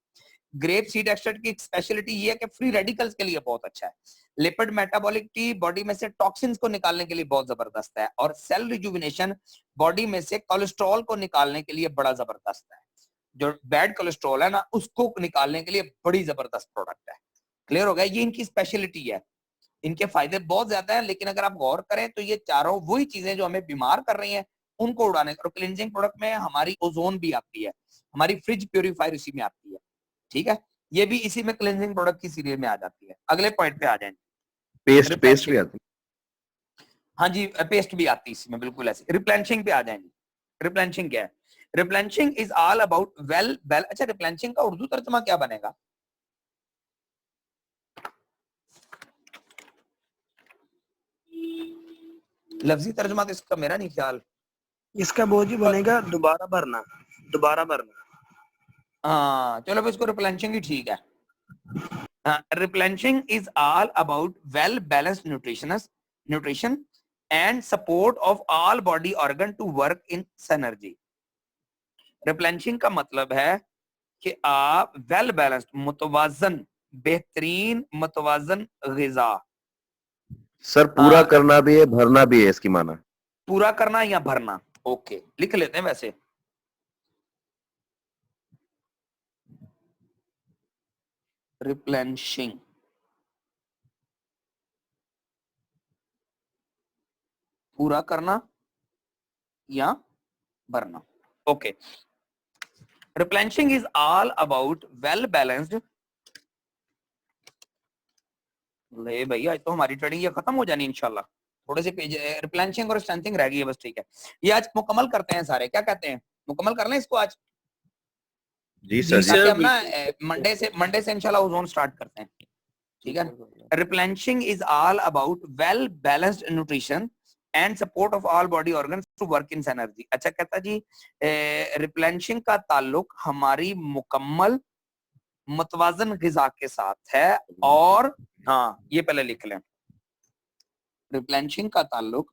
ग्रेप सीड एक्सट्रैक्ट की स्पेशलिटी ये है कि फ्री रेडिकल्स के लिए बहुत अच्छा है। लिपिड मेटाबॉलिटी बॉडी में से टॉक्सिन्स को निकालने के लिए बहुत जबरदस्त है। और सेल रिजुविनेशन बॉडी में से कोलेस्ट्रॉल को निकालने के लिए बड़ा जबरदस्त है। जो बैड कोलेस्ट्रॉल है ना उसको निकालने के लिए बड़ी जबरदस्त प्रोडक्ट है। क्लियर हो गया? ये इनकी स्पेशलिटी है। इनके फायदे बहुत ज्यादा हैं, लेकिन अगर आप गौर करें तो ये चारों वही चीजें जो हमें बीमार कर रही हैं उनको उड़ाने और क्लींजिंग प्रोडक्ट में हमारी ओजोन भी आती है, हमारी फ्रिज प्यूरिफायर इसी में आती है, ठीक है, ये भी इसी में क्लींजिंग प्रोडक्ट की सीरीज में आ जाती है। अगले पॉइंट पे आ जाएंगे। पेस्ट भी आती है। हाँ जी, पेस्ट भी आती है इसमें, बिल्कुल ऐसे। रिप्लेनिशिंग पे आ जाएंगे। रिप्लेनिशिंग क्या है? Replenishing is all about well well. अच्छा, रिप्लेनिशिंग का उर्दू तर्जुमा क्या बनेगा? लफ्जी तर्जुमा तो इसका मेरा नहीं ख्याल। इसका बोझ ही बनेगा दोबारा भरना, दोबारा भरना। हाँ चलो, इसको रिप्लेनिशिंग ही ठीक है। Replenishing is all about well balanced nutrition and support of all body organ to work in synergy. Replenishing का मतलब है कि आप well balanced, मुतवाजन, बेहतरीन मुतवाजन ग़िज़ा। सर पूरा करना भी है, भरना भी है, इसकी माना पूरा करना या भरना। ओके, लिख लेते हैं वैसे। replenishing पूरा करना या भरना। Okay, replenishing is all about well balanced। ले भैया, तो हमारी ट्रेनिंग ये खत्म हो जानी इंशाल्लाह। थोड़े से पेज रिप्लेनिशिंग और स्ट्रेंथिंग रह गई है बस, ठीक है। ये आज मुकम्मल करते हैं सारे, क्या कहते हैं? मुकम्मल कर लें इसको आज? जी सर। ताकि हम ना मंडे से इंशाल्लाह ओजोन स्टार्ट करते हैं, ठीक है। Replenishing is all about well balanced nutrition and support of all body organs to work in synergy. अच्छा, कहता जी रिप्लेनिशिंग का ताल्लुक हमारी मुकम्मल मुतवाजन ग़िज़ा के साथ है, और हाँ ये पहले लिख लें, रिप्लेनिशिंग का ताल्लुक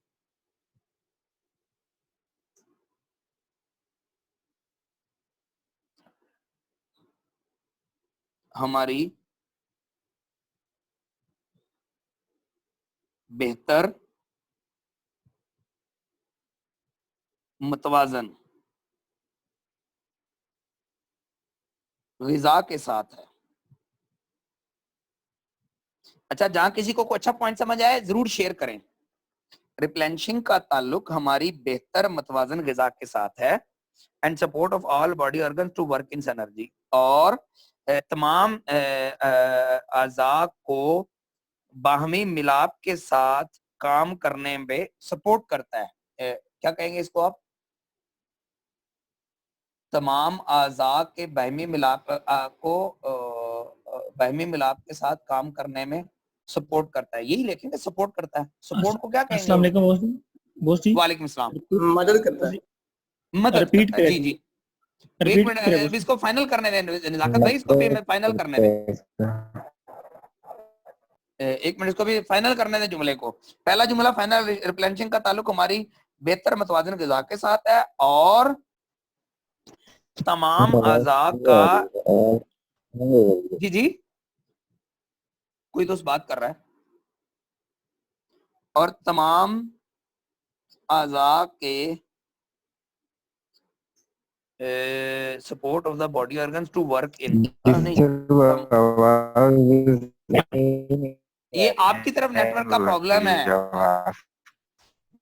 हमारी बेहतर मुतवाजन ग़िज़ा के साथ है। अच्छा, जहां किसी को कोई अच्छा पॉइंट समझ आए जरूर शेयर करें। रिप्लेनिशिंग का ताल्लुक हमारी बेहतर मुतवाजन ग़िज़ा के साथ है and support of all body organs to work in synergy, और तमाम अज़ा को बाहमी मिलाप के साथ काम करने में सपोर्ट करता है। क्या कहेंगे इसको आप? तमाम अज़ा के बाहमी मिलाप बाहमी मिलाप के साथ काम करने में सपोर्ट करता है, यही लिखेंगे, सपोर्ट करता है। सपोर्ट को क्या कहेंगे? अस्सलाम वालेकुम बॉस जी। वालेकुम सलाम। मदद करता है, मदद रिपीट करता है। जी करें। जी, एक मिनट इसको फाइनल करने दें नज़ाकत भाई, इसको भी फाइनल करने दें। एक मिनट, इसको भी फाइनल करने दें जुमले को। पहला जुमला फाइनल, रिप्लेनिशिंग का ताल्लुक हमारी बेहतर मुतवाज़िन ग़िज़ा के साथ है और तमाम अज़ा का, जी जी कोई दोस्त बात कर रहा है, और तमाम अज़ा के support of the body organs to work in. ये आपकी तरफ नेटवर्क का प्रॉब्लम है,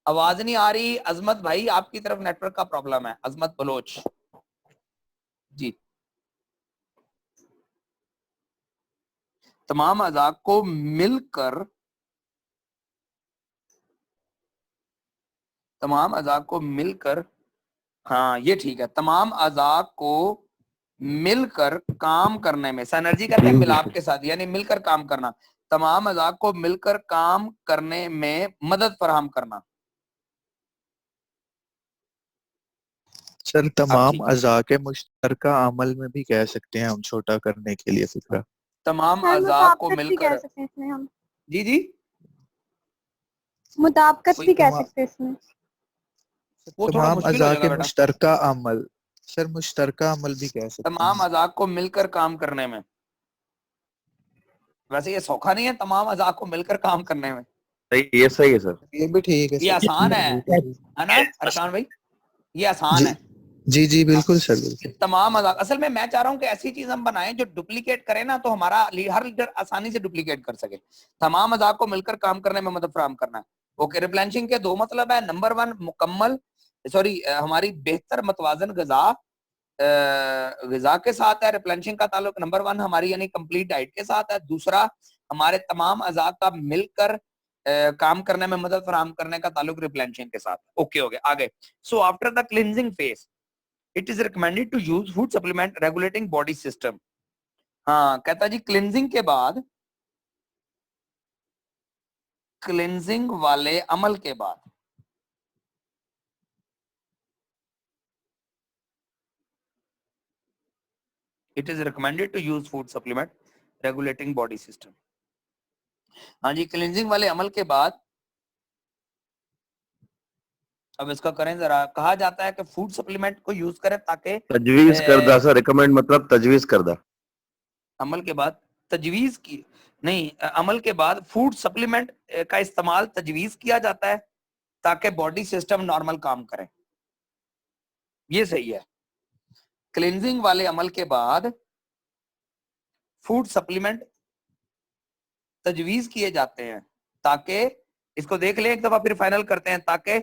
आवाज नहीं आ रही। अजमत भाई, आपकी तरफ नेटवर्क का प्रॉब्लम है। अजमत बलोच जी। तमाम अज़ा को मिलकर, तमाम अज़ा को मिलकर, हाँ ये ठीक है, तमाम अज़ा को मिलकर काम करने में, सिनर्जी करते हैं मिलाप के साथ, यानी मिलकर काम करना, तमाम अज़ा को मिलकर काम करने में मदद फराहम करना। सर तमाम अज़ा के मुश्तरका अमल में भी कह सकते हैं हम, छोटा करने के लिए फिक्रा। तमाम सर अज़ा को मुताबिकत भी मिलकर, कह सकते हैं इसमें हम, जी जी मुताबिकत कोई भी कह सकते हैं इसमें। वो थोड़ा तमाम मुश्किल हो अज़ा जाएगा के बेटा। मुश्तरका अमल, सर मुश्तरका अमल भी कह सकते तमाम हैं। अज़ा को मिलकर काम करने में, वैसे ये सौखा नहीं है तमाम अज़ा को मिलकर काम करने में। ये सही है सर, ये भी ठीक है ये सर। आसान है ना अरशान भाई? ये आसान है। जी जी बिल्कुल सर, बिल्कुल। तमाम अज़ा, असल में मैं चाह रहा हूँ कि ऐसी चीज हम बनाएं जो डुप्लीकेट करे ना, तो हमारा हर लीडर आसानी से डुप्लीकेट कर सके। तमाम अज़ा को मिलकर काम करने में मदद फराहम करना है। ओके, रिप्लेनिशिंग के दो मतलब है। नंबर 1 मुकम्मल सॉरी हमारी बेहतर मतवाजन ग़िज़ा के साथ है, रिप्लेनिशिंग का ताल्लुक नंबर 1 हमारी यानी कंप्लीट डाइट के साथ है। दूसरा हमारे तमाम अज़ा का मिलकर काम करने में मदद फराहम करने का ताल्लुक रिप्लेनिशिंग के साथ। ओके हो गया, आगे। So after the cleansing phase it is recommended to use food supplement regulating body system. हाँ, कहता जी क्लिनजिंग के बाद, क्लिनजिंग वाले अमल के बाद it is recommended to use food supplement regulating body system. हाँ जी, क्लिनजिंग वाले अमल के बाद अब इसका करें जरा। कहा जाता है कि फूड सप्लीमेंट को यूज करें ताकि तजवीज करदा सर, रिकमेंड मतलब तजवीज करदा। अमल के बाद तजवीज की नहीं, अमल के बाद फूड सप्लीमेंट का इस्तेमाल तजवीज किया जाता है ताकि बॉडी सिस्टम नॉर्मल काम करे। ये सही है। क्लींजिंग वाले अमल के बाद फूड सप्लीमेंट तजवीज किए जाते हैं ताकि, इसको देख ले एक दफा फिर फाइनल करते हैं, ताकि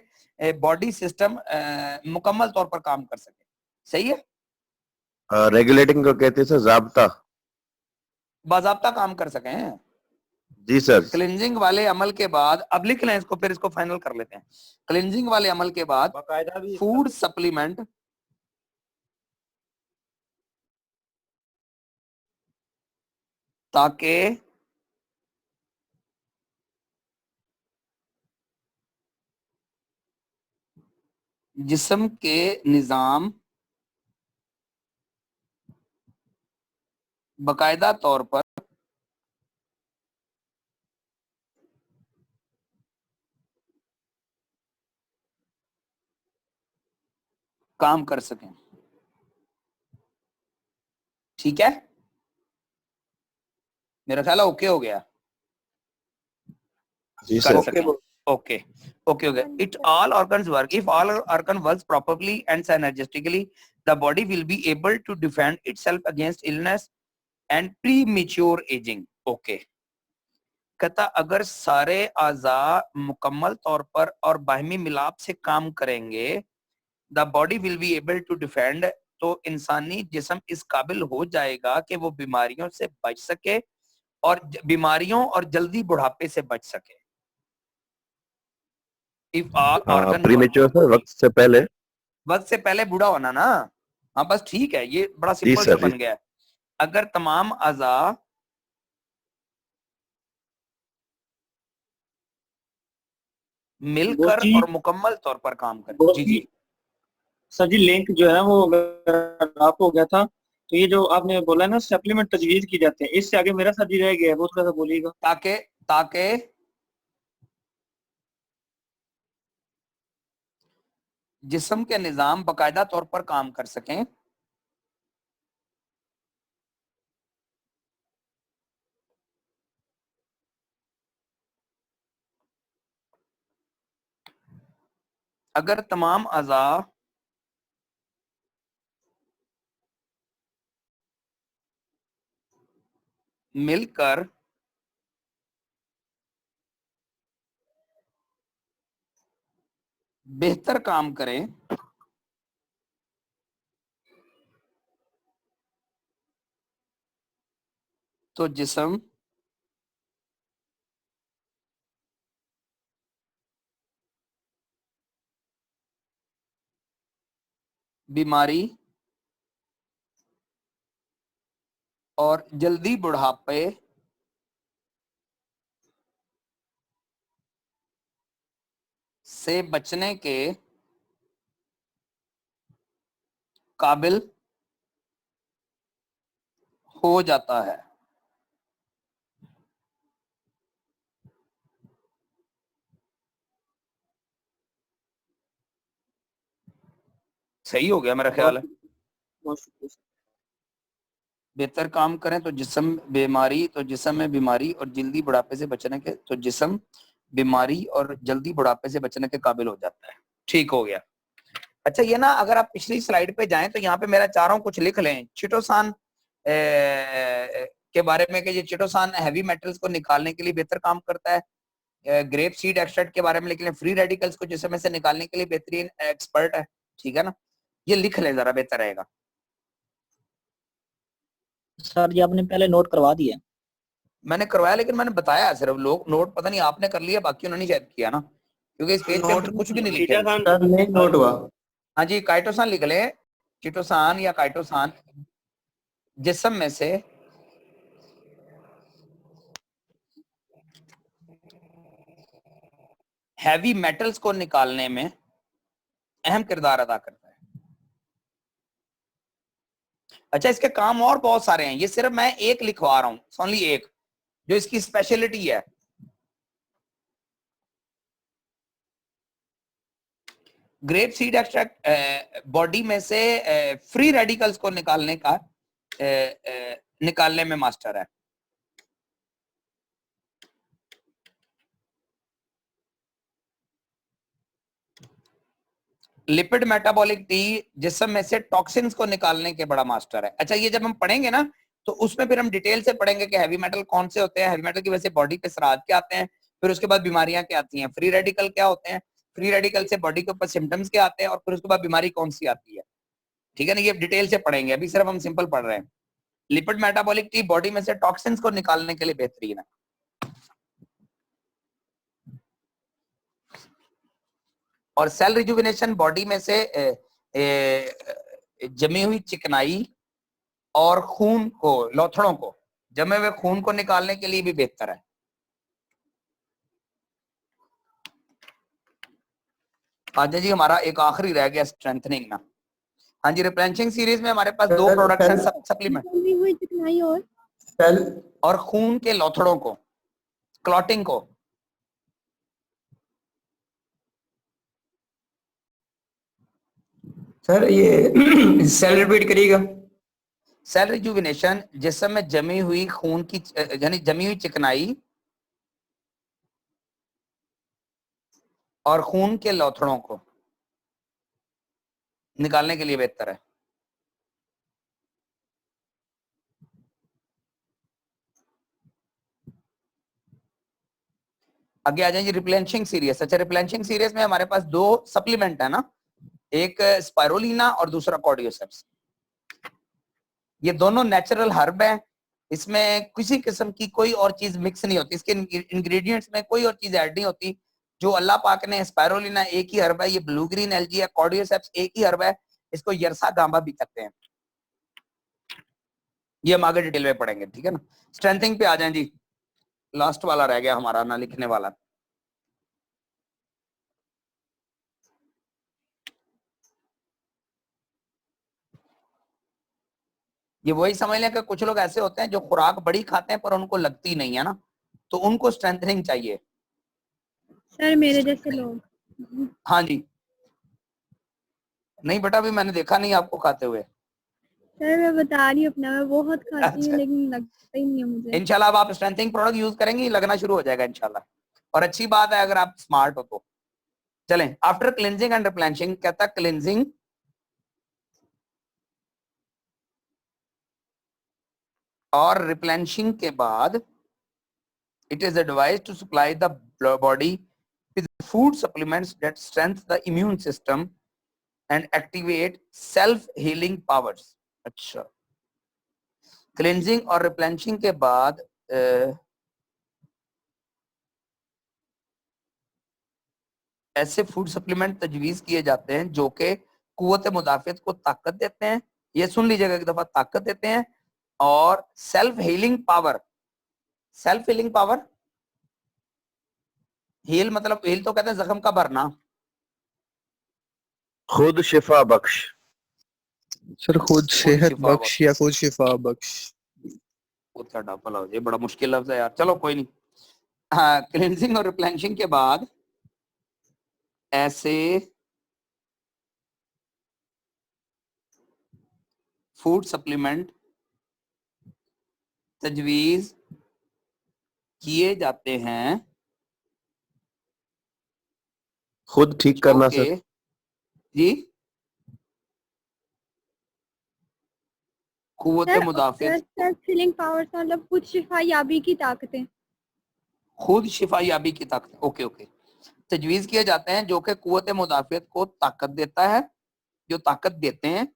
बॉडी सिस्टम मुकम्मल तौर पर काम कर सके। सही है। रेगुलेटिंग को कहते हैं सर ज़ाब्ता, बाज़ाब्ता काम कर सके हैं। जी सर। क्लिनजिंग वाले अमल के बाद, अब लिख लें इसको फिर इसको फाइनल कर लेते हैं। क्लिनजिंग वाले अमल के बाद बाकायदा भी फूड सप्लीमेंट ताकि जिस्म के निज़ाम बाकायदा तौर पर काम कर सकें। ठीक है, मेरा ख्याल है ओके हो गया। जी कर सर। सकें। ओके ओके हो गया। It all organs work, if all organ works properly and synergistically the body will be able to defend itself against illness and premature aging। Okay, कहता अगर सारे आज़ा मुकम्मल तौर पर और बाहमी मिलाप से काम करेंगे, the body will be able to defend, तो इंसानी जिस्म इस काबिल हो जाएगा कि वो बीमारियों से बच सके और बीमारियों और जल्दी बुढ़ापे से बच सके। If all organ premature sir, वक्त से पहले बूढ़ा होना ना। हाँ बस ठीक है, ये बड़ा जी सिंपल सा सर, बन गया है। अगर तमाम अज़ा मिलकर जी, और मुकम्मल तौर पर काम करें। बहुत जी ही- जी सर जी लिंक जो है वो ड्रॉप हो गया था, तो ये जो आपने बोला ना सप्लीमेंट तजवीज की जाते हैं, इससे आगे मेरा सर जी रह गया है, वो थोड़ा सा बोलिएगा। ताकि ताकि जिस्म के निज़ाम बाकायदा तौर पर काम कर सकें, अगर तमाम अज़ा मिलकर बेहतर काम करें तो जिस्म बीमारी और जल्दी बुढ़ापे से बचने के काबिल हो जाता है। सही हो गया मेरा ख्याल है। बहुत शुक्रिया सर। बेहतर काम करें तो जिस्म बीमारी, तो जिस्म में बीमारी और जल्दी बुढ़ापे से बचने के, तो जिस्म बीमारी और जल्दी बुढ़ापे से बचने के काबिल हो जाता है। ठीक हो गया। अच्छा ये ना, अगर आप पिछली स्लाइड पे जाएं तो यहाँ पे मेरा चाह रहा हूँ कुछ लिख लें चिटोसान के बारे में कि ये चिटोसान हैवी मेटल्स को निकालने के लिए बेहतर काम करता है। ग्रेप सीड एक्सट्रैक्ट के बारे में लिख लें, फ्री रेडिकल्स को जिस्म में से निकालने के लिए बेहतरीन एक्सपर्ट है, ठीक है ना, ये लिख लें जरा, बेहतर रहेगा। सर ये आपने पहले नोट करवा दिए। मैंने करवाया, लेकिन मैंने बताया सिर्फ, लोग नोट पता नहीं आपने कर लिया, बाकी उन्होंने शायद किया ना, क्योंकि इस पेज पे हम कुछ भी नहीं लिखे। सर नहीं नोट हुआ। हाँ जी, काइटोसान लिख लें, चिटोसान या काइटोसान जिस्म में से हैवी मेटल्स को निकालने में अहम किरदार अदा करता है। अच्छा, इसके काम और बहुत सारे हैं, ये सिर्फ मैं एक लिखवा रहा हूं, ओनली एक जो इसकी स्पेशलिटी है। ग्रेप सीड एक्सट्रैक्ट बॉडी में से फ्री रेडिकल्स को निकालने में मास्टर है। लिपिड मेटाबॉलिक टी जिस्म में से टॉक्सिन्स को निकालने के बड़ा मास्टर है। अच्छा, ये जब हम पढ़ेंगे ना तो उसमें फिर हम डिटेल से पढ़ेंगे कि हैवी मेटल कौन से होते हैं, हैवी मेटल की वजह से बॉडी पे असरात क्या आते हैं, फिर उसके बाद बीमारियां क्या आती हैं, फ्री रेडिकल क्या होते हैं, फ्री रेडिकल से बॉडी के ऊपर सिम्टम्स क्या आते हैं, और फिर उसके बाद बीमारी कौन सी आती है, ठीक है ना, ये डिटेल से पढ़ेंगे, अभी सिर्फ हम सिंपल पढ़ रहे हैं। लिपिड मेटाबॉलिक टी बॉडी में से टॉक्सिन्स को निकालने के लिए बेहतरीन है। और सेल रिजुविनेशन बॉडी में से जमी हुई चिकनाई और खून को, लोथड़ों को, जमे हुए खून को निकालने के लिए भी बेहतर है। आज जी हमारा एक आखिरी रह गया, स्ट्रेंथनिंग ना। हाँ जी, रिप्लेनिशिंग सीरीज में हमारे पास दो प्रोडक्ट्स हैं, सप्लीमेंट और खून के लोथड़ों को, क्लॉटिंग को। सर ये सेल रिपीट करिएगा। सेल रिजुविनेशन जिस्म में जमी हुई खून की यानी जमी हुई चिकनाई और खून के लोथड़ों को निकालने के लिए बेहतर है। आगे आ जाएंगे रिप्लेनिशिंग सीरीज। अच्छा, रिप्लेनिशिंग सीरीज में हमारे पास दो सप्लीमेंट है ना, एक स्पाइरोलिना और दूसरा कॉर्डियोसेप्स। ये दोनों नेचुरल हर्ब है, इसमें किसी किस्म की कोई और चीज मिक्स नहीं होती, इसके इंग्रेडिएंट्स में कोई और चीज ऐड नहीं होती। जो अल्लाह पाक ने, स्पाइरोलिना एक ही हर्ब है, ये ब्लू ग्रीन एल्गी है, कॉर्डियोसेप्स एक ही हर्ब है, इसको यरसा गांबा भी कहते हैं। ये हम आगे डिटेल में पढ़ेंगे, ठीक है ना। स्ट्रेंथिंग पे आ जाएं जी, लास्ट वाला रह गया हमारा ना लिखने वाला। ये वही समझ लें कि कुछ लोग ऐसे होते हैं जो खुराक बड़ी खाते हैं पर उनको लगती नहीं है ना, तो उनको स्ट्रेंथनिंग चाहिए। सर मेरे जैसे लोग। हाँ जी, नहीं बेटा, अभी मैंने देखा नहीं आपको खाते हुए। सर मैं बता रही हूँ अपना, मैं बहुत खाती हूँ अच्छा। लेकिन लगता ही नहीं है मुझे। इंशाल्लाह अब आप स्ट्रेंथनिंग प्रोडक्ट यूज करेंगे, लगना शुरू हो जाएगा इंशाल्लाह, और अच्छी बात है अगर आप स्मार्ट हो तो। चलें, आफ्टर क्लिनजिंग एंड रिप्लेनिशिंग, कहता है क्लिनजिंग और रिप्लेनिशिंग के बाद it is advised to supply the body with food supplements that strengthen the immune system and activate self healing powers. अच्छा, क्लिनजिंग और रिप्लेनिशिंग के बाद ऐसे फूड सप्लीमेंट तजवीज किए जाते हैं जो कि कुव्वत मुदाफियत को ताकत देते हैं, ये सुन लीजिएगा एक दफा, ताकत देते हैं, और self healing power. Self healing power, heal मतलब, हील तो कहते हैं जख्म का भरना, खुद शिफा बख्श। सर खुद सेहत शिफा बख्श या खुद शिफा बख्श। ये बड़ा मुश्किल लफ्ज है यार, चलो कोई नहीं। हाँ, क्लिनजिंग और रिप्लेनिशिंग के बाद ऐसे फूड सप्लीमेंट तजवीज किए जाते हैं खुद ठीक करना सर। जी, कुव्वत मुदाफियत, सेल्फ हीलिंग पावर्स मतलब खुद शिफा याबी की ताकतें। खुद शिफा याबी की ताकत, ओके ओके, तजवीज किए जाते हैं जो कि कुव्वत मुदाफियत को ताकत देता है, जो ताकत देते हैं,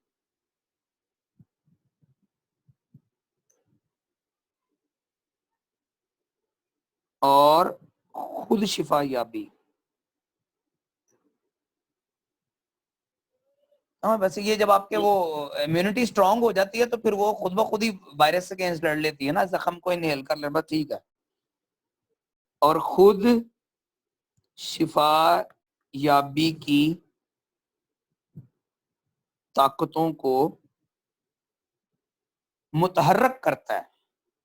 और खुद शिफा याबी। हाँ वैसे ये जब आपके वो इम्यूनिटी स्ट्रांग हो जाती है तो फिर वो खुद ब खुद ही वायरस से अगेंस्ट लड़ लेती है ना, जख्म को इनहेल कर ले, बस ठीक है। और खुद शिफा याबी की ताकतों को मुतहर्रक करता है।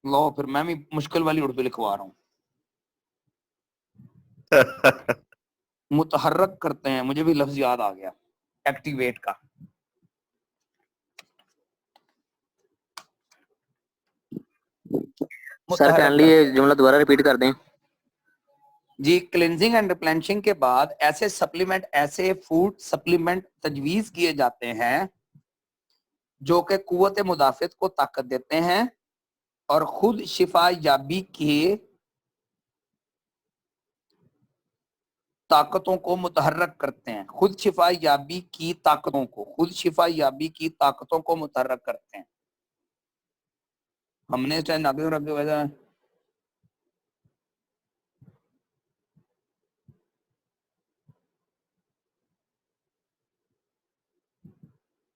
लो फिर मैं भी मुश्किल वाली उर्दू लिखवा रहा हूँ। मुतहर्रक करते हैं, मुझे भी लफ्ज याद आ गया, एक्टिवेट का। सर काइंडली ये जुमला दोबारा रिपीट कर दें। जी, क्लिनजिंग एंड रिप्लेनिशिंग के बाद ऐसे सप्लीमेंट, ऐसे फूड सप्लीमेंट तजवीज किए जाते हैं जो कि कुव्वत मुदाफियत को ताकत देते हैं और खुद शिफा याबी के ताकतों को मुतहर्रक करते हैं। खुद शिफा याबी की ताकतों को, खुद शिफा याबी की ताकतों को मुतहर्रक करते हैं। हमने इस टाइम आगे रखे वैसा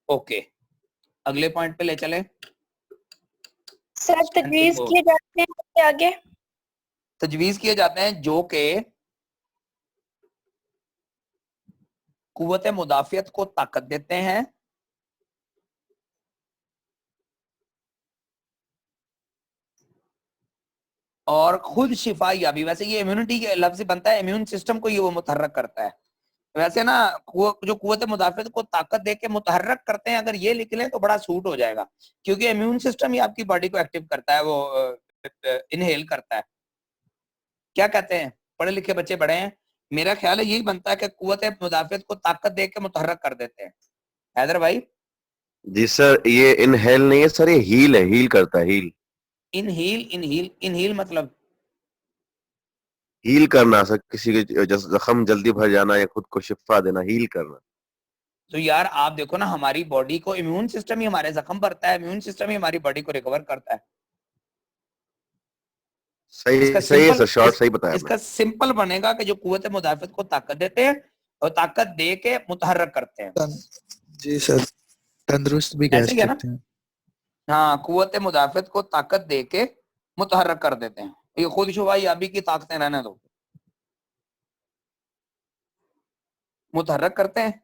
ओके, अगले पॉइंट पे ले चले। सर तजवीज किए जाते हैं उसके आगे। तजवीज किए जाते हैं जो कि कुव्वत मुदाफियत को ताकत देते हैं और खुद शिफा याबी। वैसे ये इम्यूनिटी के लफ्ज से बनता है, इम्यून सिस्टम को ये वो मुतहर्रक करता है। वैसे ना जो कुव्वत मुदाफियत को ताकत दे के मुतहर्रक करते हैं, अगर ये लिख लें तो बड़ा सूट हो जाएगा, क्योंकि इम्यून सिस्टम ही आपकी बॉडी को एक्टिव करता है, वो इनहेल करता है। क्या कहते हैं, पढ़े लिखे बच्चे बड़े हैं, मेरा ख्याल है यही बनता है कि कुव्वत मुदाफियत को ताकत दे के मुतहर्रक कर देते हैं। हैदर भाई? जी सर, ये इनहेल नहीं है सर, ये हील है, हील करता है, हील। इनहील, इनहील, इनहील मतलब हील करना सर, किसी के जख्म जल्दी भर जाना या खुद को शिफा देना, हील करना। तो यार आप देखो ना, हमारी बॉडी को इम्यून सिस्टम ही हमारे जख्म भरता है, इम्यून सिस्टम ही हमारी बॉडी को रिकवर करता है। सही सही है सर, शॉर्ट सही बताया। इसका सिंपल बनेगा कि जो कुव्वत मुदाफियत को ताकत देते हैं और ताकत दे के मुतहर्रक करते हैं। जी सर, तंदुरुस्त भी कह ऐसे ही है ना? सकते हैं। हाँ, कुव्वत मुदाफियत को ताकत दे के मुतहर्रक कर देते हैं। ये खुद शिफा याबी की ताकतें रहने दो, मुतहर्रक करते हैं।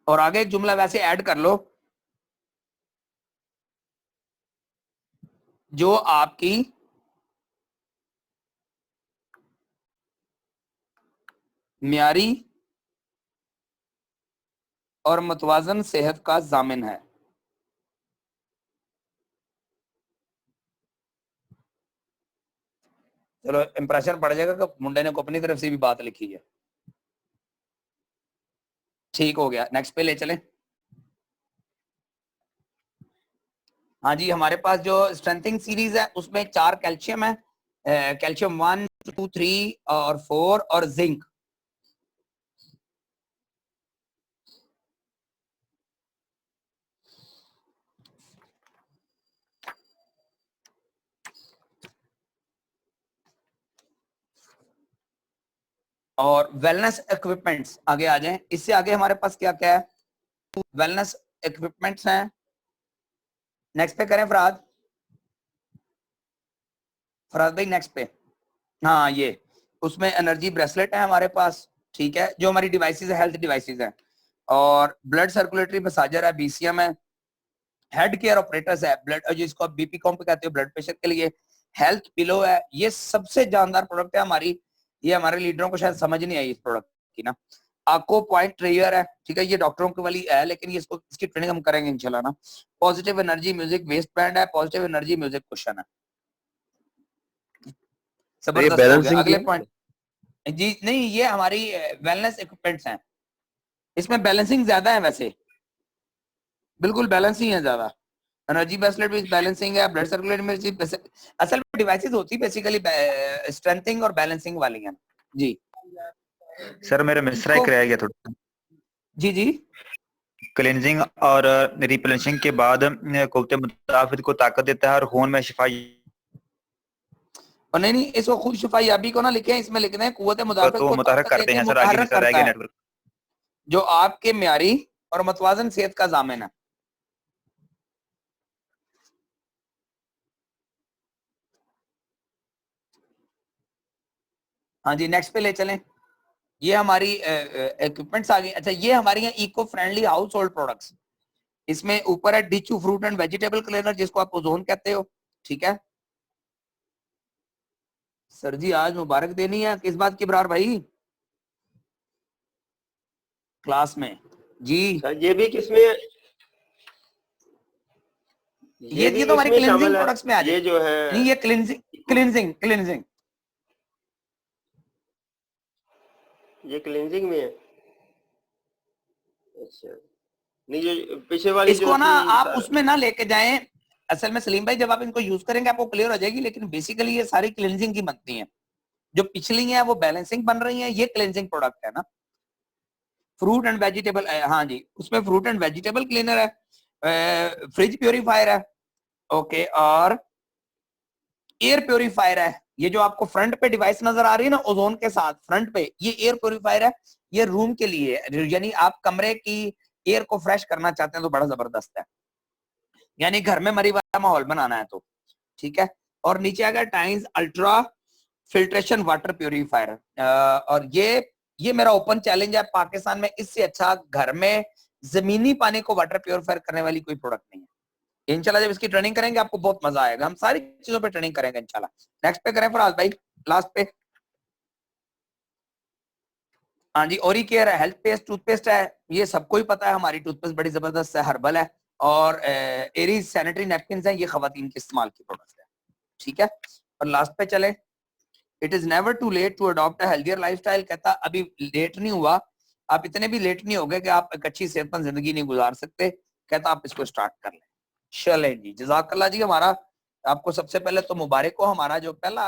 और आगे एक जुमला वैसे ऐड कर लो, जो आपकी म्यारी और मतवाजन सेहत का जामिन है। चलो इंप्रेशन पड़ जाएगा कि मुंडे ने को अपनी तरफ से भी बात लिखी है। ठीक हो गया, नेक्स्ट पे ले चलें। हाँ जी, हमारे पास जो स्ट्रेंथिंग सीरीज है उसमें 4 कैल्शियम है, कैल्शियम 1, 2, 3 और 4 और जिंक। और वेलनेस इक्विपमेंट्स आगे आ जाएं। इससे आगे हमारे पास क्या क्या है, वेलनेस इक्विपमेंट्स हैं। नेक्स्ट पे करें फराद, फराद भाई नेक्स्ट पे। हाँ, ये उसमें एनर्जी ब्रेसलेट है हमारे पास, ठीक है, जो हमारी डिवाइसेस है, हेल्थ डिवाइसेस हैं। और ब्लड सर्कुलेटरी मसाजर है, बीसीएम है। हेड केयर ऑपरेटर्स है, ब्लड जिसको आप बीपी कॉम पे कहते हो, ब्लड प्रेशर के लिए। हेल्थ पिलो है, ये सबसे जानदार प्रोडक्ट है हमारी, ये हमारे लीडरों को शायद समझ नहीं आई इस प्रोडक्ट की ना। आपको पॉइंट ट्रेयर है, ठीक है, ये डॉक्टरों की वाली है, लेकिन ये इसकी ट्रेनिंग हम करेंगे इंशाल्लाह ना। Positive energy music waste band है, पॉजिटिव एनर्जी म्यूजिक कुशन है। जबरदस्त हो गया। अगले पॉइंट जी, नहीं ये हमारी वेलनेस इक्विपमेंट्स हैं, इसमें बैलेंसिंग ज्यादा है, वैसे बिल्कुल बैलेंस ही है ज्यादा। एनर्जी ब्रेसलेट भी बैलेंसिंग है, ब्लड सर्कुलेशन में असल में डिवाइसेस होती बेसिकली स्ट्रेंथिंग और बैलेंसिंग वाली हैं जी। सर मेरा मिसरा एक रह गया थोड़ा। जी जी क्लेंजिंग और रिप्लेनिशिंग के बाद कुव्वत मुदाफ़त को ताकत देता है और खून में शिफा, और नहीं इसको खुद शिफायाबी को ना लिखें, इसमें लिखना है कुव्वत मुदाफ़त तो को मुतहर्रिक ताकत करते देके हैं सर। आगे मुतहर्रिक मिसरा रह करता गया है, नेटवर्क। जो आपके म्यारी और मतवाजन सेहत का जामिन है। हाँ जी नेक्स्ट पे ले चलें। ये हमारी इक्विपमेंट्स आ गई। अच्छा ये हमारी यहाँ eco friendly household products, इसमें ऊपर है डिचू फ्रूट एंड वेजिटेबल क्लीनर जिसको आप ओजोन कहते हो, ठीक है। सर जी आज मुबारक देनी है किस बात की बरार भाई? क्लास में जी। सर ये भी किसमें, ये भी तो हमारी इसमें क्लींजिंग शामिल है? प्रोडक्ट्स में आ ये जाए। जो है नहीं ये क्लींजिंग ये क्लींजिंग में है। अच्छा नहीं जो पीछे वाली इसको जो ना थी आप सर, उसमें ना लेके जाएं। असल में सलीम भाई जब आप इनको यूज करेंगे आपको क्लियर हो जाएगी, लेकिन बेसिकली ये सारी क्लींजिंग की बनती हैं। जो पिछली हैं वो बैलेंसिंग बन रही हैं, ये क्लींजिंग प्रोडक्ट है ना। फ्रूट एंड वेजिटेबल, हाँ जी उसमें फ्रूट एंड वेजिटेबल क्लीनर है, फ्रिज प्योरीफायर है, ओके, और एयर प्योरीफायर है। ये जो आपको फ्रंट पे डिवाइस नजर आ रही है ना ओजोन के साथ फ्रंट पे, ये एयर प्योरीफायर है। ये रूम के लिए है, यानी आप कमरे की एयर को फ्रेश करना चाहते हैं तो बड़ा जबरदस्त है, यानी घर में मरी वाला माहौल बनाना है तो ठीक है। और नीचे आ गया times ultra filtration water purifier, और ये मेरा ओपन चैलेंज है, पाकिस्तान में इससे अच्छा घर में जमीनी पानी को वाटर प्योरीफायर करने वाली कोई प्रोडक्ट नहीं है। इंशाल्लाह जब इसकी ट्रेनिंग करेंगे आपको बहुत मजा आएगा, हम सारी चीजों पे ट्रेनिंग करेंगे इंशाल्लाह। नेक्स्ट पे करें फराज भाई, लास्ट पे। हाँ जी ओरी केयर है, हेल्थ पेस्ट टूथपेस्ट है, ये सबको ही पता है हमारी टूथपेस्ट बड़ी जबरदस्त है, हर्बल है। और एरीज सैनिटरी नैपकिन है, ये खवातीन के इस्तेमाल की प्रोडक्ट है, ठीक है। और लास्ट पे चले, it is never too late to adopt a healthier lifestyle, कहता अभी लेट नहीं हुआ, आप इतने भी लेट नहीं हो गए कि आप एक अच्छी सेहतमंद जिंदगी नहीं गुजार सकते, कहता आप इसको स्टार्ट कर लें। चलें जी, जज़ाकल्लाह जी। हमारा आपको सबसे पहले तो मुबारक हो, हमारा जो पहला